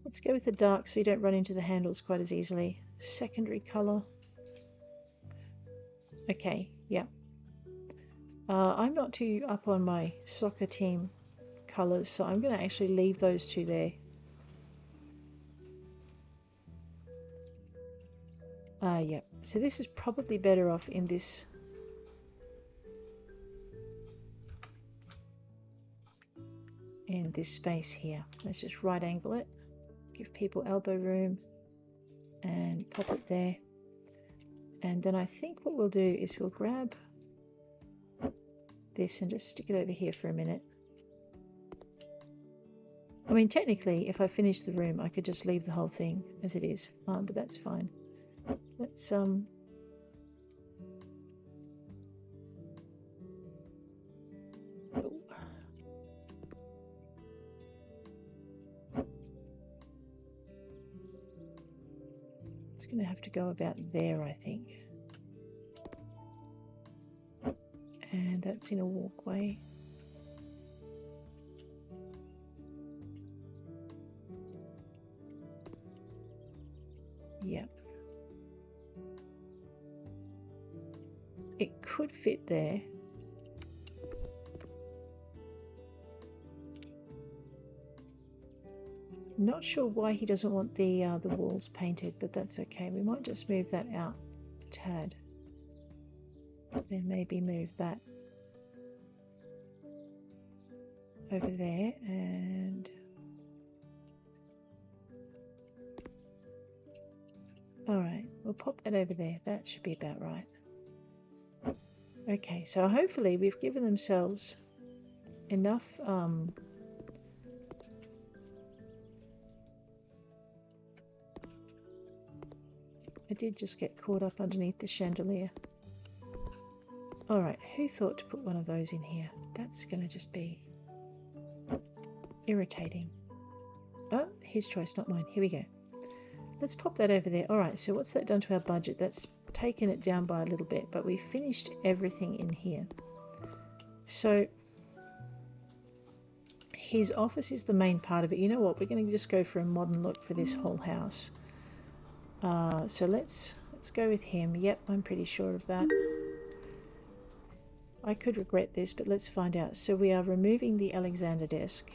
Let's go with the dark so you don't run into the handles quite as easily. Secondary color. Okay, yeah. I'm not too up on my soccer team colors, so I'm going to actually leave those two there. Yeah, so this is probably better off in this space here. Let's just right angle it, give people elbow room and pop it there. And then I think what we'll do is we'll grab this and just stick it over here for a minute. I mean, technically, if I finish the room, I could just leave the whole thing as it is, but that's fine. Let's it's going to have to go about there, I think. And that's in a walkway. Yep. It could fit there. not sure why he doesn't want the walls painted, but that's okay. We might just move that out a tad. Then maybe move that over there, and alright, we'll pop that over there. That should be about right. Okay, so hopefully we've given themselves enough I did just get caught up underneath the chandelier. Alright, who thought to put one of those in here? That's going to just be irritating. Oh, his choice, not mine. Here we go. Let's pop that over there. Alright, so what's that done to our budget? That's taken it down by a little bit, but we finished everything in here. So his office is the main part of it. You know what? We're going to just go for a modern look for this whole house. So let's go with him. Yep, I'm pretty sure of that. I could regret this, but let's find out. So we are removing the Alexander desk.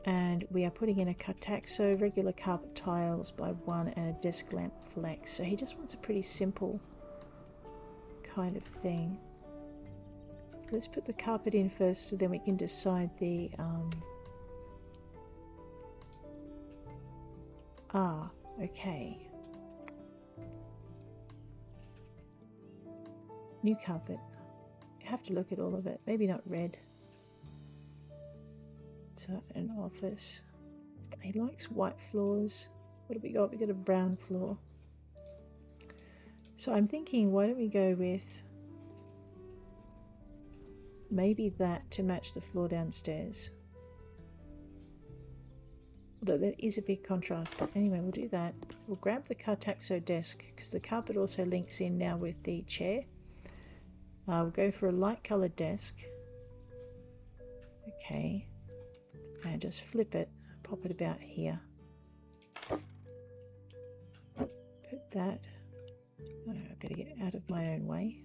And we are putting in a Cartaxo, regular carpet tiles by 1 and a desk lamp flex. So he just wants a pretty simple kind of thing. Let's put the carpet in first so then we can decide the... okay. New carpet. You have to look at all of it. Maybe not red. So an office. He likes white floors. What do we got? We got a brown floor. So I'm thinking, why don't we go with maybe that to match the floor downstairs. Although that is a big contrast, but anyway, we'll do that. We'll grab the Cartaxo desk because the carpet also links in now with the chair. We'll go for a light coloured desk. Okay. And just flip it, pop it about here. Put that. Oh, I better get out of my own way.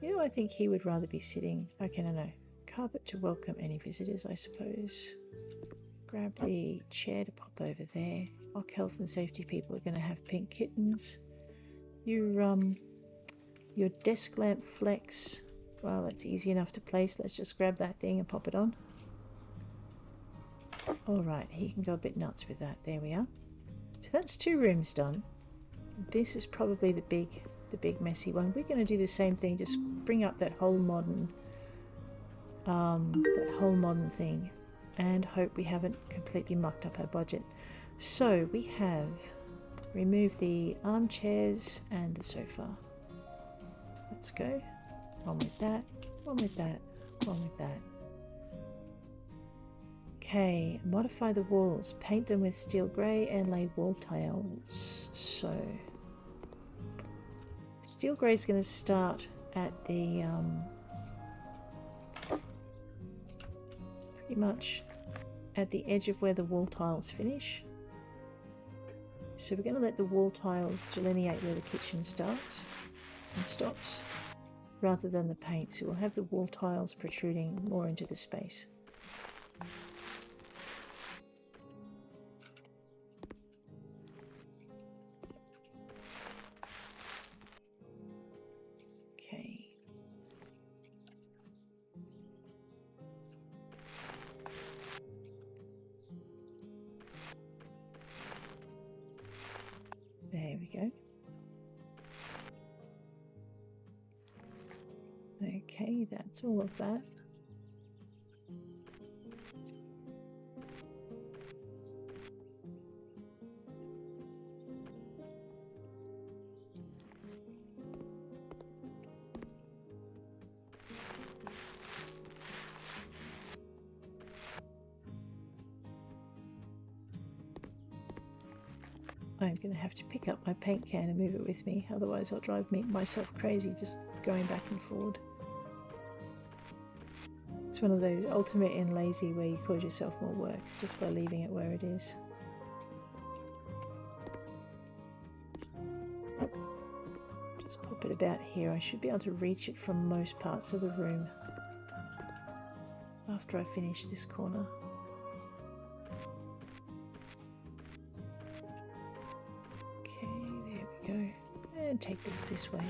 You know, I think he would rather be sitting. Okay, no. Carpet to welcome any visitors, I suppose. Grab the chair to pop over there. Oc Health and Safety people are going to have pink kittens. Your desk lamp flex. Well, that's easy enough to place. Let's just grab that thing and pop it on. Alright, he can go a bit nuts with that. There we are. So that's 2 rooms done. This is probably the big messy one. We're going to do the same thing, just bring up that whole modern thing and hope we haven't completely mucked up our budget. So we have removed the armchairs and the sofa. Let's go. One with that, one with that, one with that. Okay, modify the walls. Paint them with steel grey and lay wall tiles. So, steel grey is going to start at the, pretty much at the edge of where the wall tiles finish. So we're going to let the wall tiles delineate where the kitchen starts and stops, rather than the paint. So we'll have the wall tiles protruding more into the space. Okay. There we go. Okay, that's all of that. I'm going to have to pick up my paint can and move it with me, otherwise I'll drive myself crazy just going back and forward. It's one of those ultimate in lazy where you cause yourself more work just by leaving it where it is. Just pop it about here. I should be able to reach it from most parts of the room. after I finish this corner. Okay, there we go. And take this way.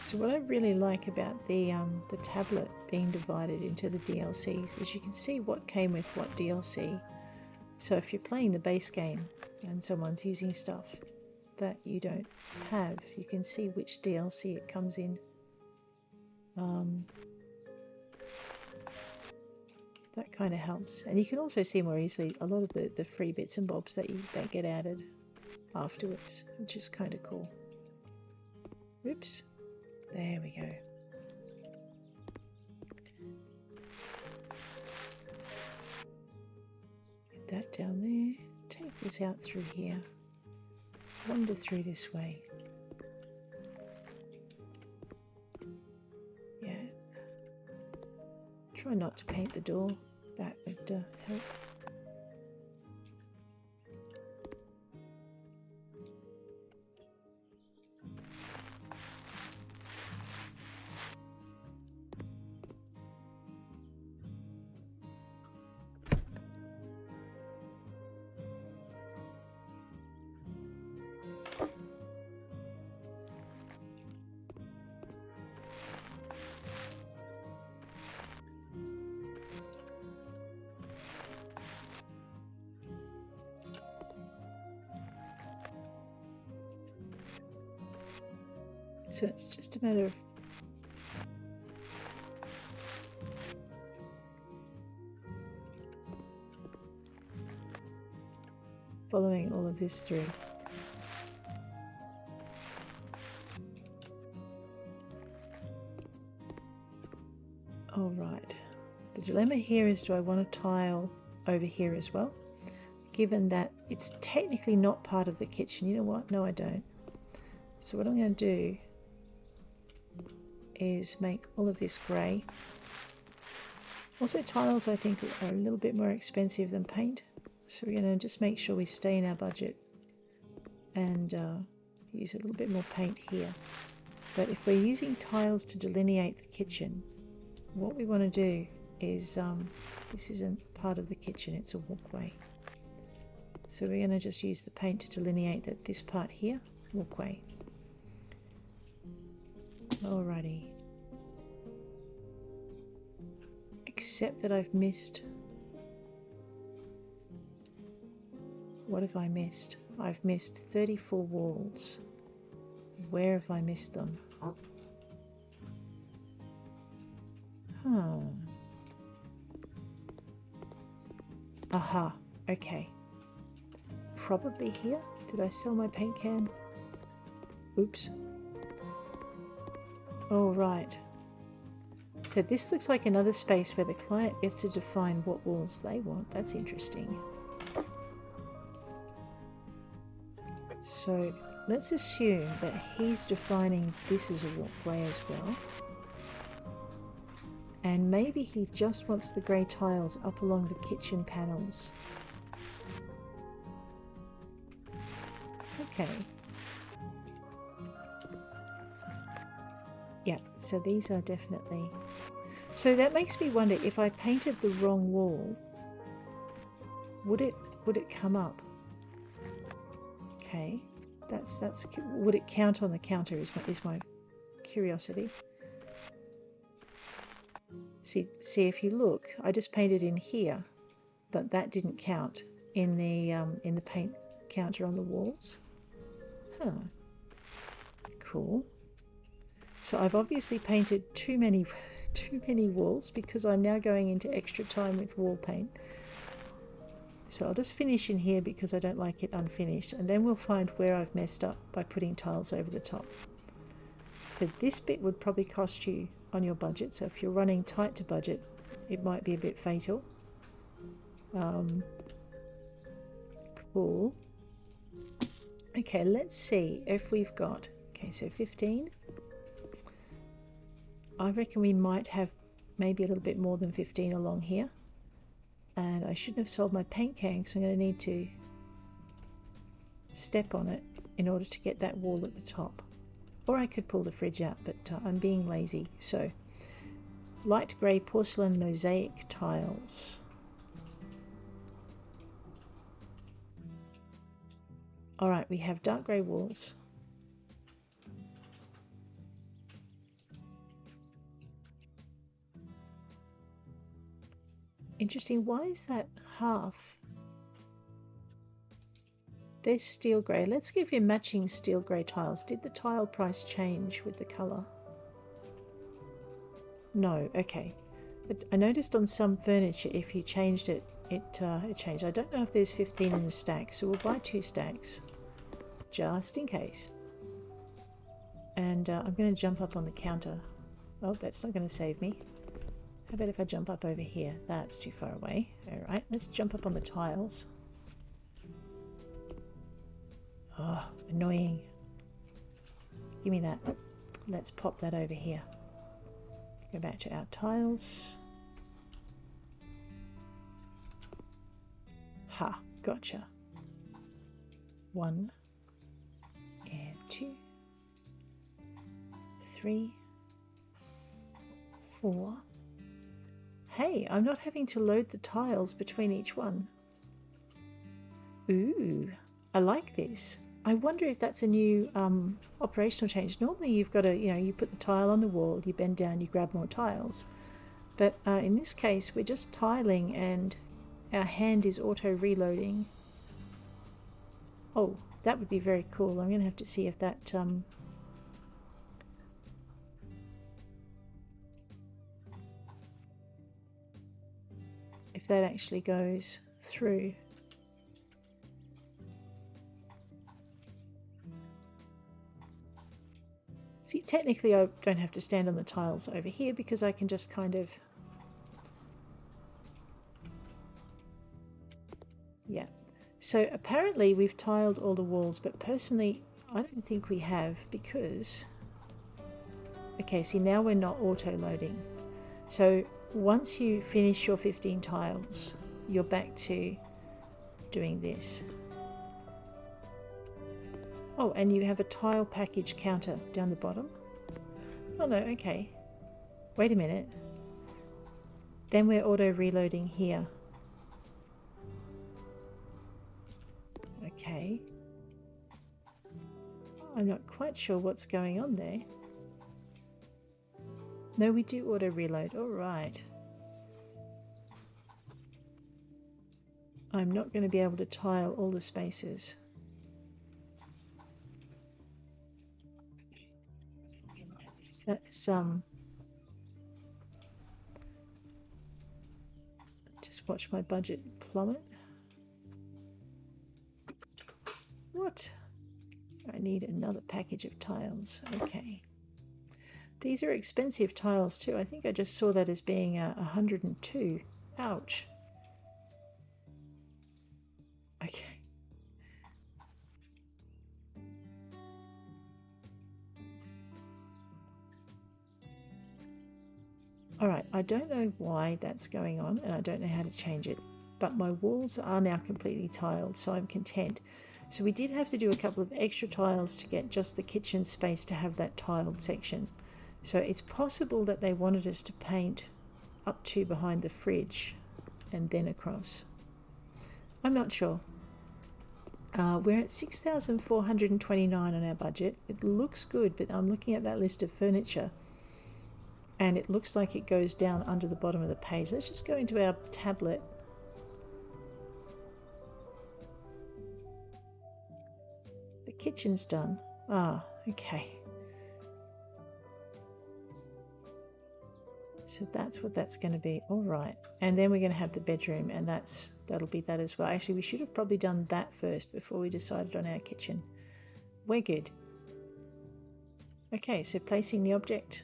So what I really like about the tablet being divided into the DLCs is you can see what came with what DLC. So if you're playing the base game and someone's using stuff that you don't have, you can see which DLC it comes in. That kind of helps. And you can also see more easily a lot of the free bits and bobs that get added afterwards, which is kind of cool. Oops. There we go. Get that down there. Take this out through here. Wander through this way. Yeah. Try not to paint the door. That would help. So it's just a matter of following all of this through. All right. The dilemma here is, do I want a tile over here as well? Given that it's technically not part of the kitchen. You know what? No, I don't. So what I'm going to do is make all of this grey. Also, tiles I think are a little bit more expensive than paint, so we're going to just make sure we stay in our budget and use a little bit more paint here. But if we're using tiles to delineate the kitchen, what we want to do is, this isn't part of the kitchen, it's a walkway. So we're going to just use the paint to delineate that this part here, walkway. Alrighty. Except that I've missed. What have I missed? I've missed 34 walls. Where have I missed them? Huh. Aha. Okay. Probably here. Did I sell my paint can? Oops. All right. So this looks like another space where the client gets to define what walls they want. That's interesting. So let's assume that he's defining this as a walkway as well. And maybe he just wants the grey tiles up along the kitchen panels. Okay. Yeah, so these are definitely... So that makes me wonder, if I painted the wrong wall, would it come up? Okay, that's would it count on the counter is my curiosity. See if you look, I just painted in here, but that didn't count in the paint counter on the walls. Huh. Cool. So I've obviously painted too many walls because I'm now going into extra time with wall paint. So I'll just finish in here because I don't like it unfinished, and then we'll find where I've messed up by putting tiles over the top. So this bit would probably cost you on your budget, so if you're running tight to budget, it might be a bit fatal. Cool. Okay, let's see if we've got, okay, so 15. I reckon we might have maybe a little bit more than 15 along here. And I shouldn't have sold my paint can because I'm going to need to step on it in order to get that wall at the top. Or I could pull the fridge out, but I'm being lazy. So light grey porcelain mosaic tiles. Alright, we have dark grey walls. Interesting, why is that half? There's steel grey. Let's give you matching steel grey tiles. Did the tile price change with the colour? No, okay. But I noticed on some furniture, if you changed it, it changed. I don't know if there's 15 in a stack, so we'll buy 2 stacks, just in case. And I'm going to jump up on the counter. Oh, that's not going to save me. How about if I jump up over here? That's too far away. Alright, let's jump up on the tiles. Oh, annoying. Give me that. Let's pop that over here. Go back to our tiles. Ha, gotcha. 1 and 2, 3, 4. Hey, I'm not having to load the tiles between each one. Ooh, I like this. I wonder if that's a new operational change. Normally you've got to, you put the tile on the wall, you bend down, you grab more tiles. But in this case, we're just tiling and our hand is auto reloading. Oh, that would be very cool. I'm going to have to see if that actually goes through. See, technically I don't have to stand on the tiles over here because I can just kind of, yeah. So apparently we've tiled all the walls, but personally I don't think we have because, okay, see now we're not auto loading. So once you finish your 15 tiles, you're back to doing this. Oh, and you have a tile package counter down the bottom. Oh no, okay. Wait a minute. Then we're auto reloading here. Okay. I'm not quite sure what's going on there. No, we do auto reload. All right. I'm not going to be able to tile all the spaces. That's just watch my budget plummet. What? I need another package of tiles. Okay. These are expensive tiles too. I think I just saw that as being 102. Ouch. Okay. Alright, I don't know why that's going on and I don't know how to change it, but my walls are now completely tiled, so I'm content. So we did have to do a couple of extra tiles to get just the kitchen space to have that tiled section. So it's possible that they wanted us to paint up to behind the fridge and then across. I'm not sure. We're at 6,429 on our budget. It looks good, but I'm looking at that list of furniture and it looks like it goes down under the bottom of the page. Let's just go into our tablet. The kitchen's done. Ah, okay. So that's what that's going to be. All right. And then we're going to have the bedroom, and that'll be that as well. Actually, we should have probably done that first before we decided on our kitchen. We're good. Okay, so placing the object.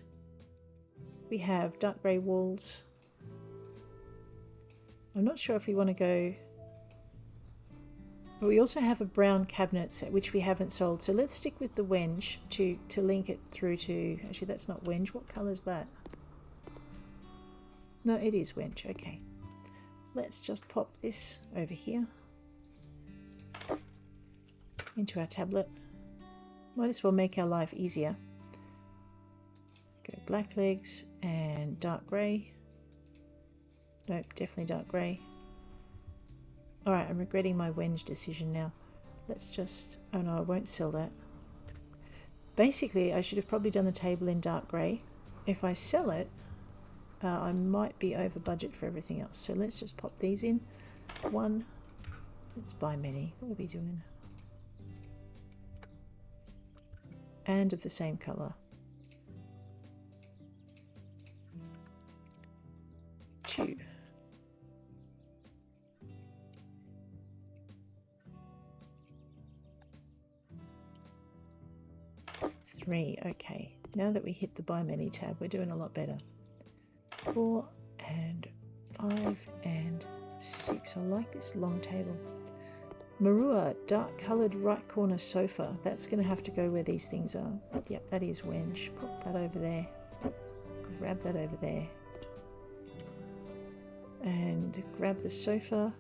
We have dark grey walls. I'm not sure if we want to go... But we also have a brown cabinet set, which we haven't sold. So let's stick with the wenge to link it through to... Actually, that's not wenge. What colour is that? No, it is wenge. Okay. Let's just pop this over here. into our tablet. Might as well make our life easier. Go black legs and dark grey. Nope, definitely dark grey. Alright, I'm regretting my wenge decision now. Let's just... oh no, I won't sell that. Basically, I should have probably done the table in dark grey. If I sell it, I might be over budget for everything else. So let's just pop these in. One. Let's buy many. What are we doing? And of the same colour. 2. Three. Okay, now that we hit the buy many tab, we're doing a lot better. 4 and 5 and 6. I like this long table. Marua, dark coloured right corner sofa. That's going to have to go where these things are. Yep, that is wenge. Pop that over there. Grab that over there. And grab the sofa.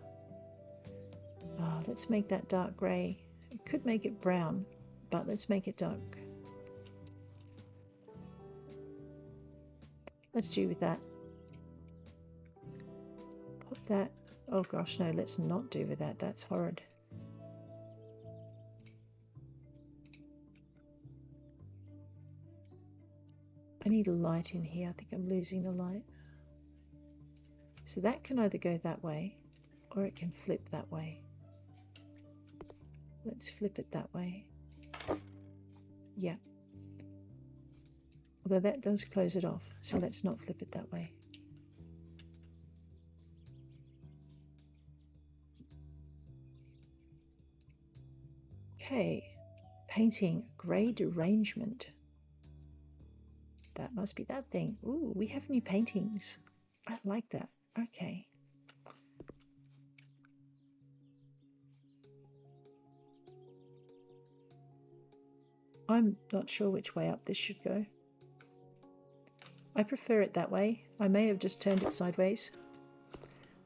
Oh, let's make that dark grey. It could make it brown, but let's make it dark. Let's do with that. Pop that. Oh gosh, no, let's not do with that. That's horrid. I need a light in here. I think I'm losing the light. So that can either go that way or it can flip that way. Let's flip it that way. Yeah. Although that does close it off, so let's not flip it that way. Okay, painting grey derangement. That must be that thing. Ooh, we have new paintings. I like that. Okay. I'm not sure which way up this should go. I prefer it that way. I may have just turned it sideways.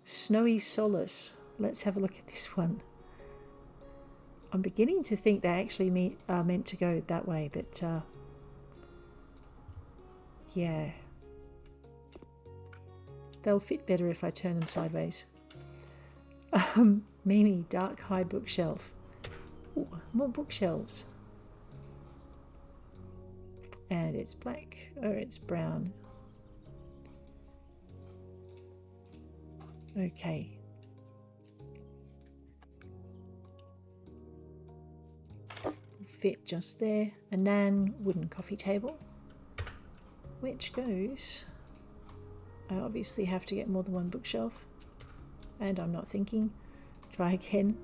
Snowy Solace. Let's have a look at this one. I'm beginning to think they actually are meant to go that way, but yeah. They'll fit better if I turn them sideways. Mimi, dark high bookshelf. Ooh, more bookshelves. And it's black or it's brown. Okay. Fit just there. A Nan wooden coffee table, which goes... I obviously have to get more than one bookshelf, and I'm not thinking. Try again.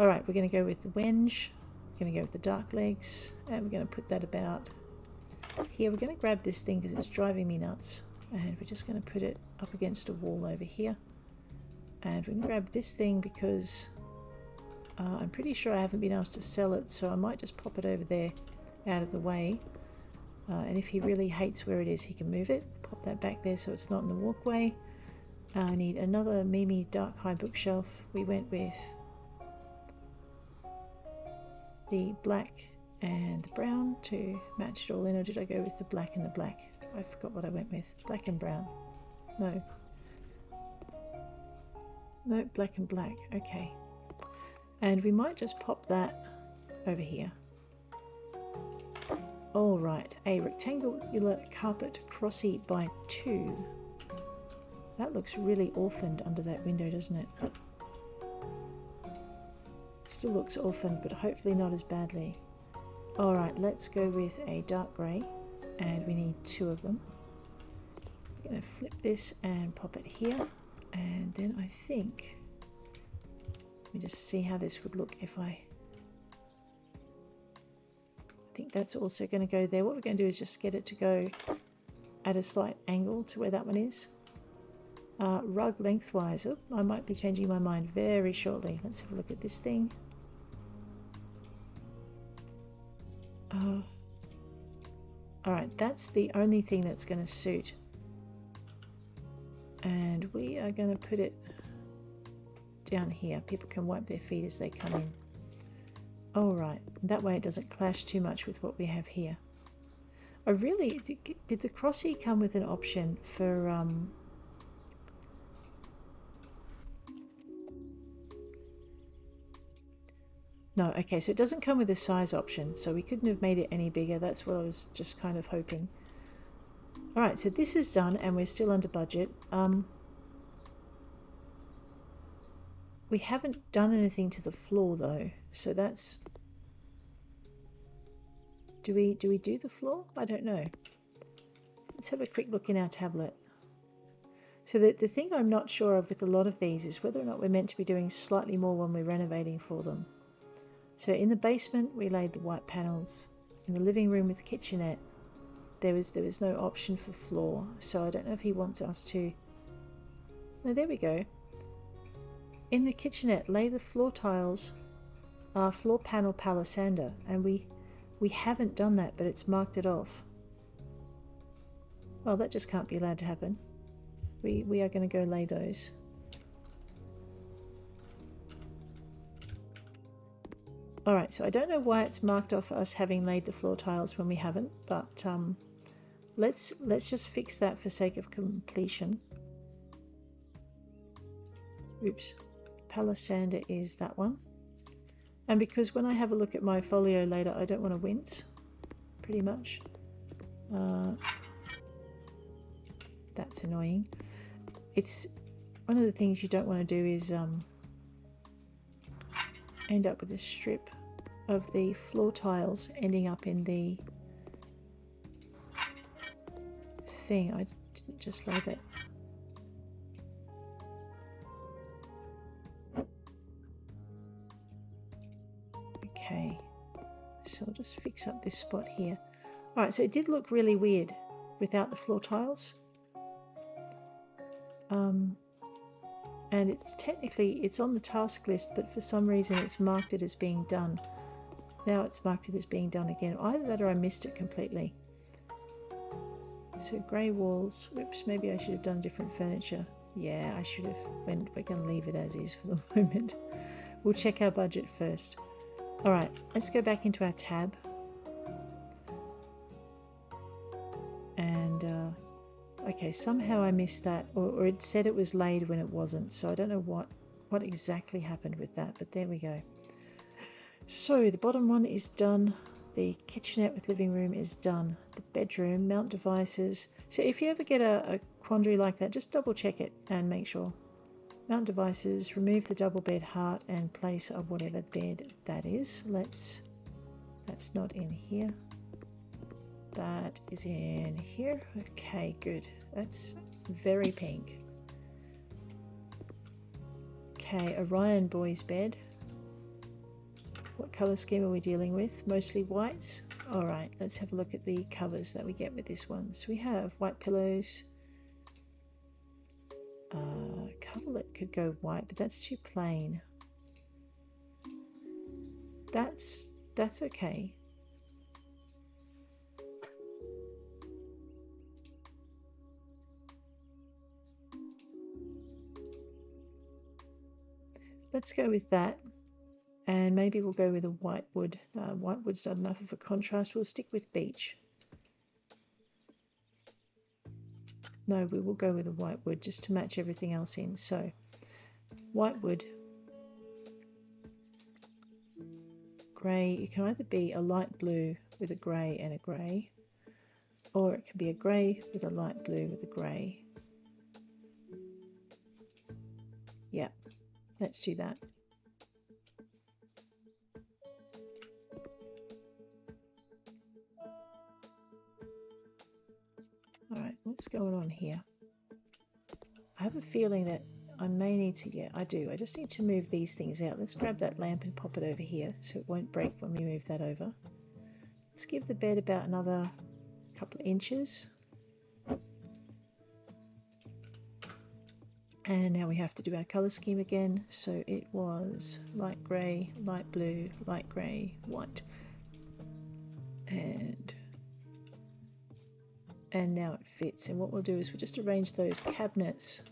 Alright, we're going to go with the wenge, we're going to go with the dark legs, and we're going to put that about here. We're going to grab this thing because it's driving me nuts, and we're just going to put it up against a wall over here. And we can grab this thing because I'm pretty sure I haven't been asked to sell it, so I might just pop it over there out of the way. And if he really hates where it is, he can move it. Pop that back there so it's not in the walkway. I need another Mimi dark high bookshelf. We went with the black and the brown to match it all in, or did I go with the black and the black? I forgot what I went with. Black and brown. No. No, black and black. Okay. And we might just pop that over here. All right, a rectangular carpet crossy by 2. That looks really orphaned under that window, doesn't it? It still looks orphaned, but hopefully not as badly. All right, let's go with a dark grey, and we need 2 of them. I'm going to flip this and pop it here, and then I think, let me just see how this would look if I think that's also going to go there. What we're going to do is just get it to go at a slight angle to where that one is. Rug lengthwise. Oh, I might be changing my mind very shortly. Let's have a look at this thing. Alright, that's the only thing that's going to suit. And we are going to put it down here. People can wipe their feet as they come in. Oh right, that way it doesn't clash too much with what we have here. I really did the Crossy come with an option for no, okay, so it doesn't come with a size option, so we couldn't have made it any bigger. That's what I was just kind of hoping. Alright, so this is done and we're still under budget. We haven't done anything to the floor though, so that's... Do we do the floor? I don't know. Let's have a quick look in our tablet. So the thing I'm not sure of with a lot of these is whether or not we're meant to be doing slightly more when we're renovating for them. So in the basement we laid the white panels. In the living room with the kitchenette there was no option for floor, so I don't know if he wants us to... No, there we go. In the kitchenette lay the floor tiles, floor panel palisander, and we haven't done that, but it's marked it off. Well, that just can't be allowed to happen. We are going to go lay those. Alright, so I don't know why it's marked off us having laid the floor tiles when we haven't, but let's just fix that for sake of completion. Oops, palisander is that one. And because when I have a look at my folio later, I don't want to wince, pretty much. That's annoying. It's one of the things you don't want to do is end up with a strip of the floor tiles ending up in the thing. I didn't just lay that. Okay, so I'll just fix up this spot here. Alright, so it did look really weird without the floor tiles. And it's on the task list, but for some reason it's marked it as being done. Now it's marked it as being done again. Either that or I missed it completely. So grey walls. Oops, maybe I should have done different furniture. Yeah, I should have. We're going to leave it as is for the moment. We'll check our budget first. Alright, let's go back into our tab. And okay, somehow I missed that, or it said it was laid when it wasn't, so I don't know what exactly happened with that, but there we go. So the bottom one is done, the kitchenette with living room is done, the bedroom, mount devices. So if you ever get a quandary like that, just double check it and make sure. Mount devices, remove the double bed heart and place of whatever bed that is. That's not in here. That is in here. Okay, good. That's very pink. Okay, Orion boy's bed. What colour scheme are we dealing with? Mostly whites. Alright, let's have a look at the covers that we get with this one. So we have white pillows. Coverlet could go white, but that's too plain. That's okay. Let's go with that, and maybe we'll go with a white wood. White wood's not enough of a contrast. We'll stick with beech. No, we will go with a white wood just to match everything else in. So, white wood, grey. It can either be a light blue with a grey and a grey, or it can be a grey with a light blue with a grey. Yeah, let's do that. Alright, what's going on here? I have a feeling that I may need to, yeah, I do. I just need to move these things out. Let's grab that lamp and pop it over here so it won't break when we move that over. Let's give the bed about another couple of inches. And now we have to do our colour scheme again. So it was light grey, light blue, light grey, white. And now it fits. And what we'll do is we'll just arrange those cabinets.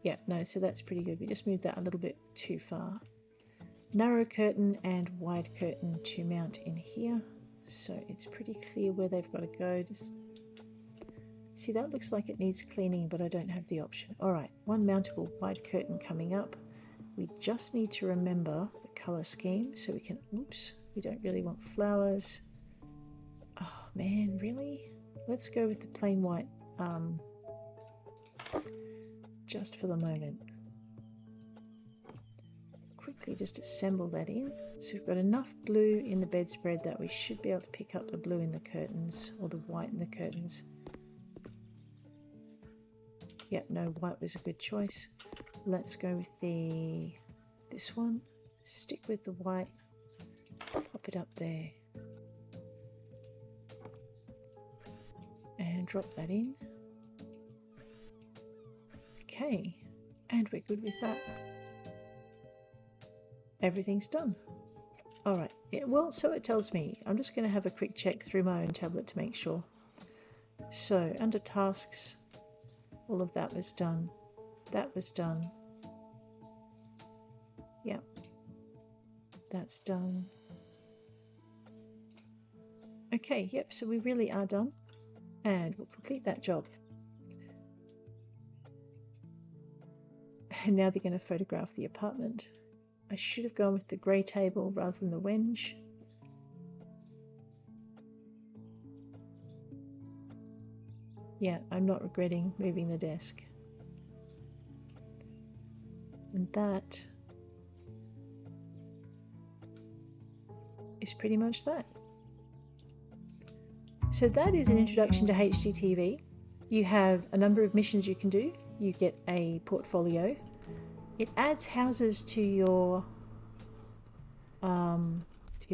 Yeah, no, so that's pretty good. We just moved that a little bit too far. narrow curtain and wide curtain to mount in here. So it's pretty clear where they've got to go. Just see, that looks like it needs cleaning, but I don't have the option. All right, one mountable wide curtain coming up. We just need to remember the color scheme so we can, oops, we don't really want flowers. Oh man, really? Let's go with the plain white just for the moment. Quickly just assemble that in. So we've got enough blue in the bedspread that we should be able to pick up the blue in the curtains, or the white in the curtains. Yep, no, white was a good choice. Let's go with this one. Stick with the white. Pop it up there. And drop that in. Okay, and we're good with that. Everything's done. All right, yeah, well, so it tells me. I'm just going to have a quick check through my own tablet to make sure. So under tasks, all of that was done. That was done. Yep, that's done. Okay, yep, so we really are done, and we'll complete that job. And now they're going to photograph the apartment. I should have gone with the grey table rather than the wenge. Yeah, I'm not regretting moving the desk. And that is pretty much that. So that is an introduction to HGTV. You have a number of missions you can do. You get a portfolio. It adds houses to your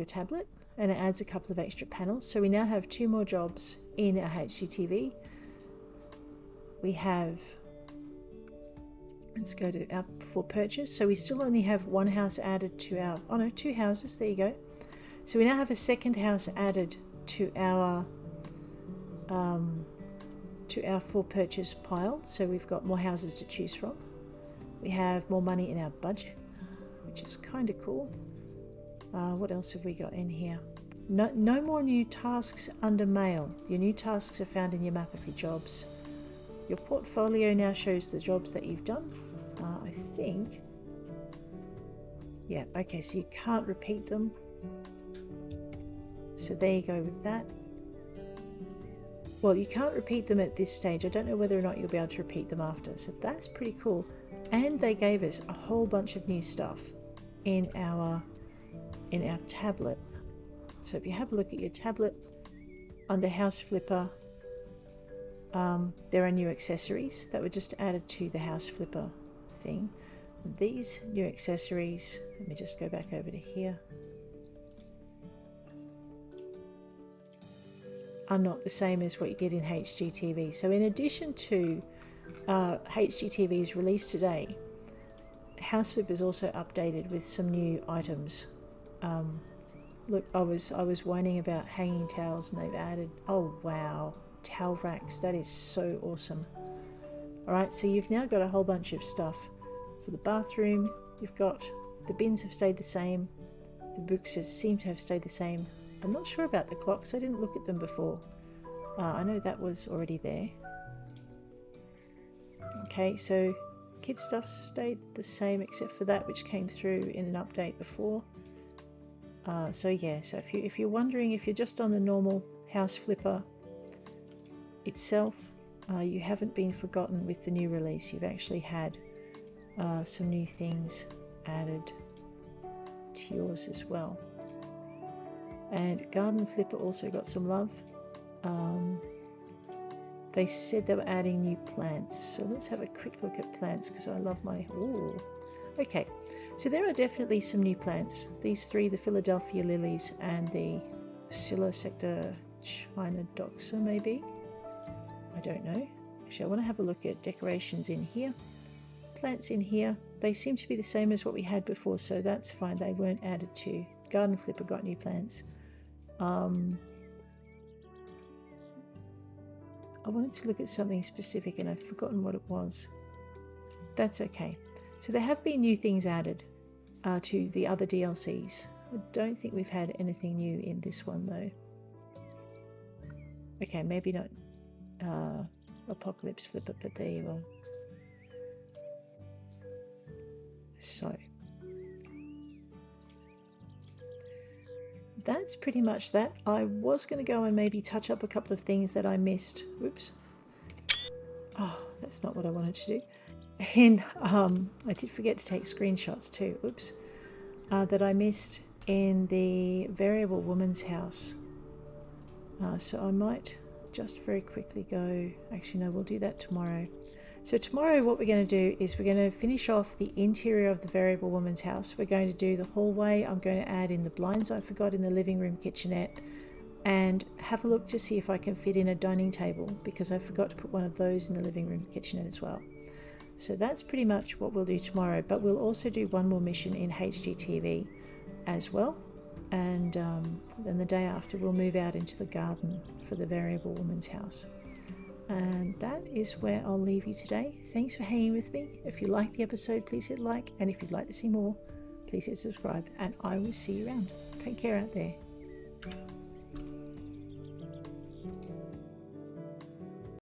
tablet, and it adds a couple of extra panels. So we now have 2 more jobs in our HGTV. We have, let's go to our for purchase. So we still only have 1 house added to our, oh no, 2 houses, there you go. So we now have a second house added to our for purchase pile. So we've got more houses to choose from. We have more money in our budget, which is kind of cool. What else have we got in here? No more new tasks under mail. Your new tasks are found in your map of your jobs. Your portfolio now shows the jobs that you've done. I think, yeah, okay, so you can't repeat them. So there you go with that. Well, you can't repeat them at this stage. I don't know whether or not you'll be able to repeat them after. So that's pretty cool. And they gave us a whole bunch of new stuff in our tablet. So if you have a look at your tablet, under House Flipper, there are new accessories that were just added to the House Flipper thing. These new accessories, let me just go back over to here, are not the same as what you get in HGTV. So in addition to HGTV's release today, House Flipper is also updated with some new items. Look, I was whining about hanging towels, and they've added, oh wow, towel racks. That is so awesome. Alright, so you've now got a whole bunch of stuff for the bathroom. You've got, the bins have stayed the same, the books seem to have stayed the same. I'm not sure about the clocks, I didn't look at them before. I know that was already there. Okay, so kids stuff stayed the same except for that which came through in an update before. So yeah, so if you're wondering, if you're just on the normal House Flipper itself, you haven't been forgotten with the new release. You've actually had some new things added to yours as well. And Garden Flipper also got some love. They said they were adding new plants, so let's have a quick look at plants because I love my, ooh. Okay, so there are definitely some new plants. These 3, the Philadelphia lilies and the Scilla sector China doxa, maybe? I don't know. Actually, I want to have a look at decorations in here. Plants in here, they seem to be the same as what we had before, so that's fine. They weren't added to. Garden Flipper got new plants. I wanted to look at something specific and I've forgotten what it was. That's okay. So there have been new things added. to the other DLCs. I don't think we've had anything new in this one though. Okay, maybe not Apocalypse Flipper, but there you are. So that's pretty much that. I was going to go and maybe touch up a couple of things that I missed. Whoops. Oh, that's not what I wanted to do. And I did forget to take screenshots too. Oops. That I missed in the variable woman's house. So I might just very quickly go. Actually, no, we'll do that tomorrow. So tomorrow what we're going to do is we're going to finish off the interior of the variable woman's house. We're going to do the hallway. I'm going to add in the blinds I forgot in the living room kitchenette, and have a look to see if I can fit in a dining table, because I forgot to put one of those in the living room kitchenette as well. So that's pretty much what we'll do tomorrow, but we'll also do one more mission in HGTV as well, and then the day after we'll move out into the garden for the variable woman's house. And that is where I'll leave you today. Thanks for hanging with me. If you liked the episode, please hit like, and if you'd like to see more, please hit subscribe, and I will see you around. Take care out there.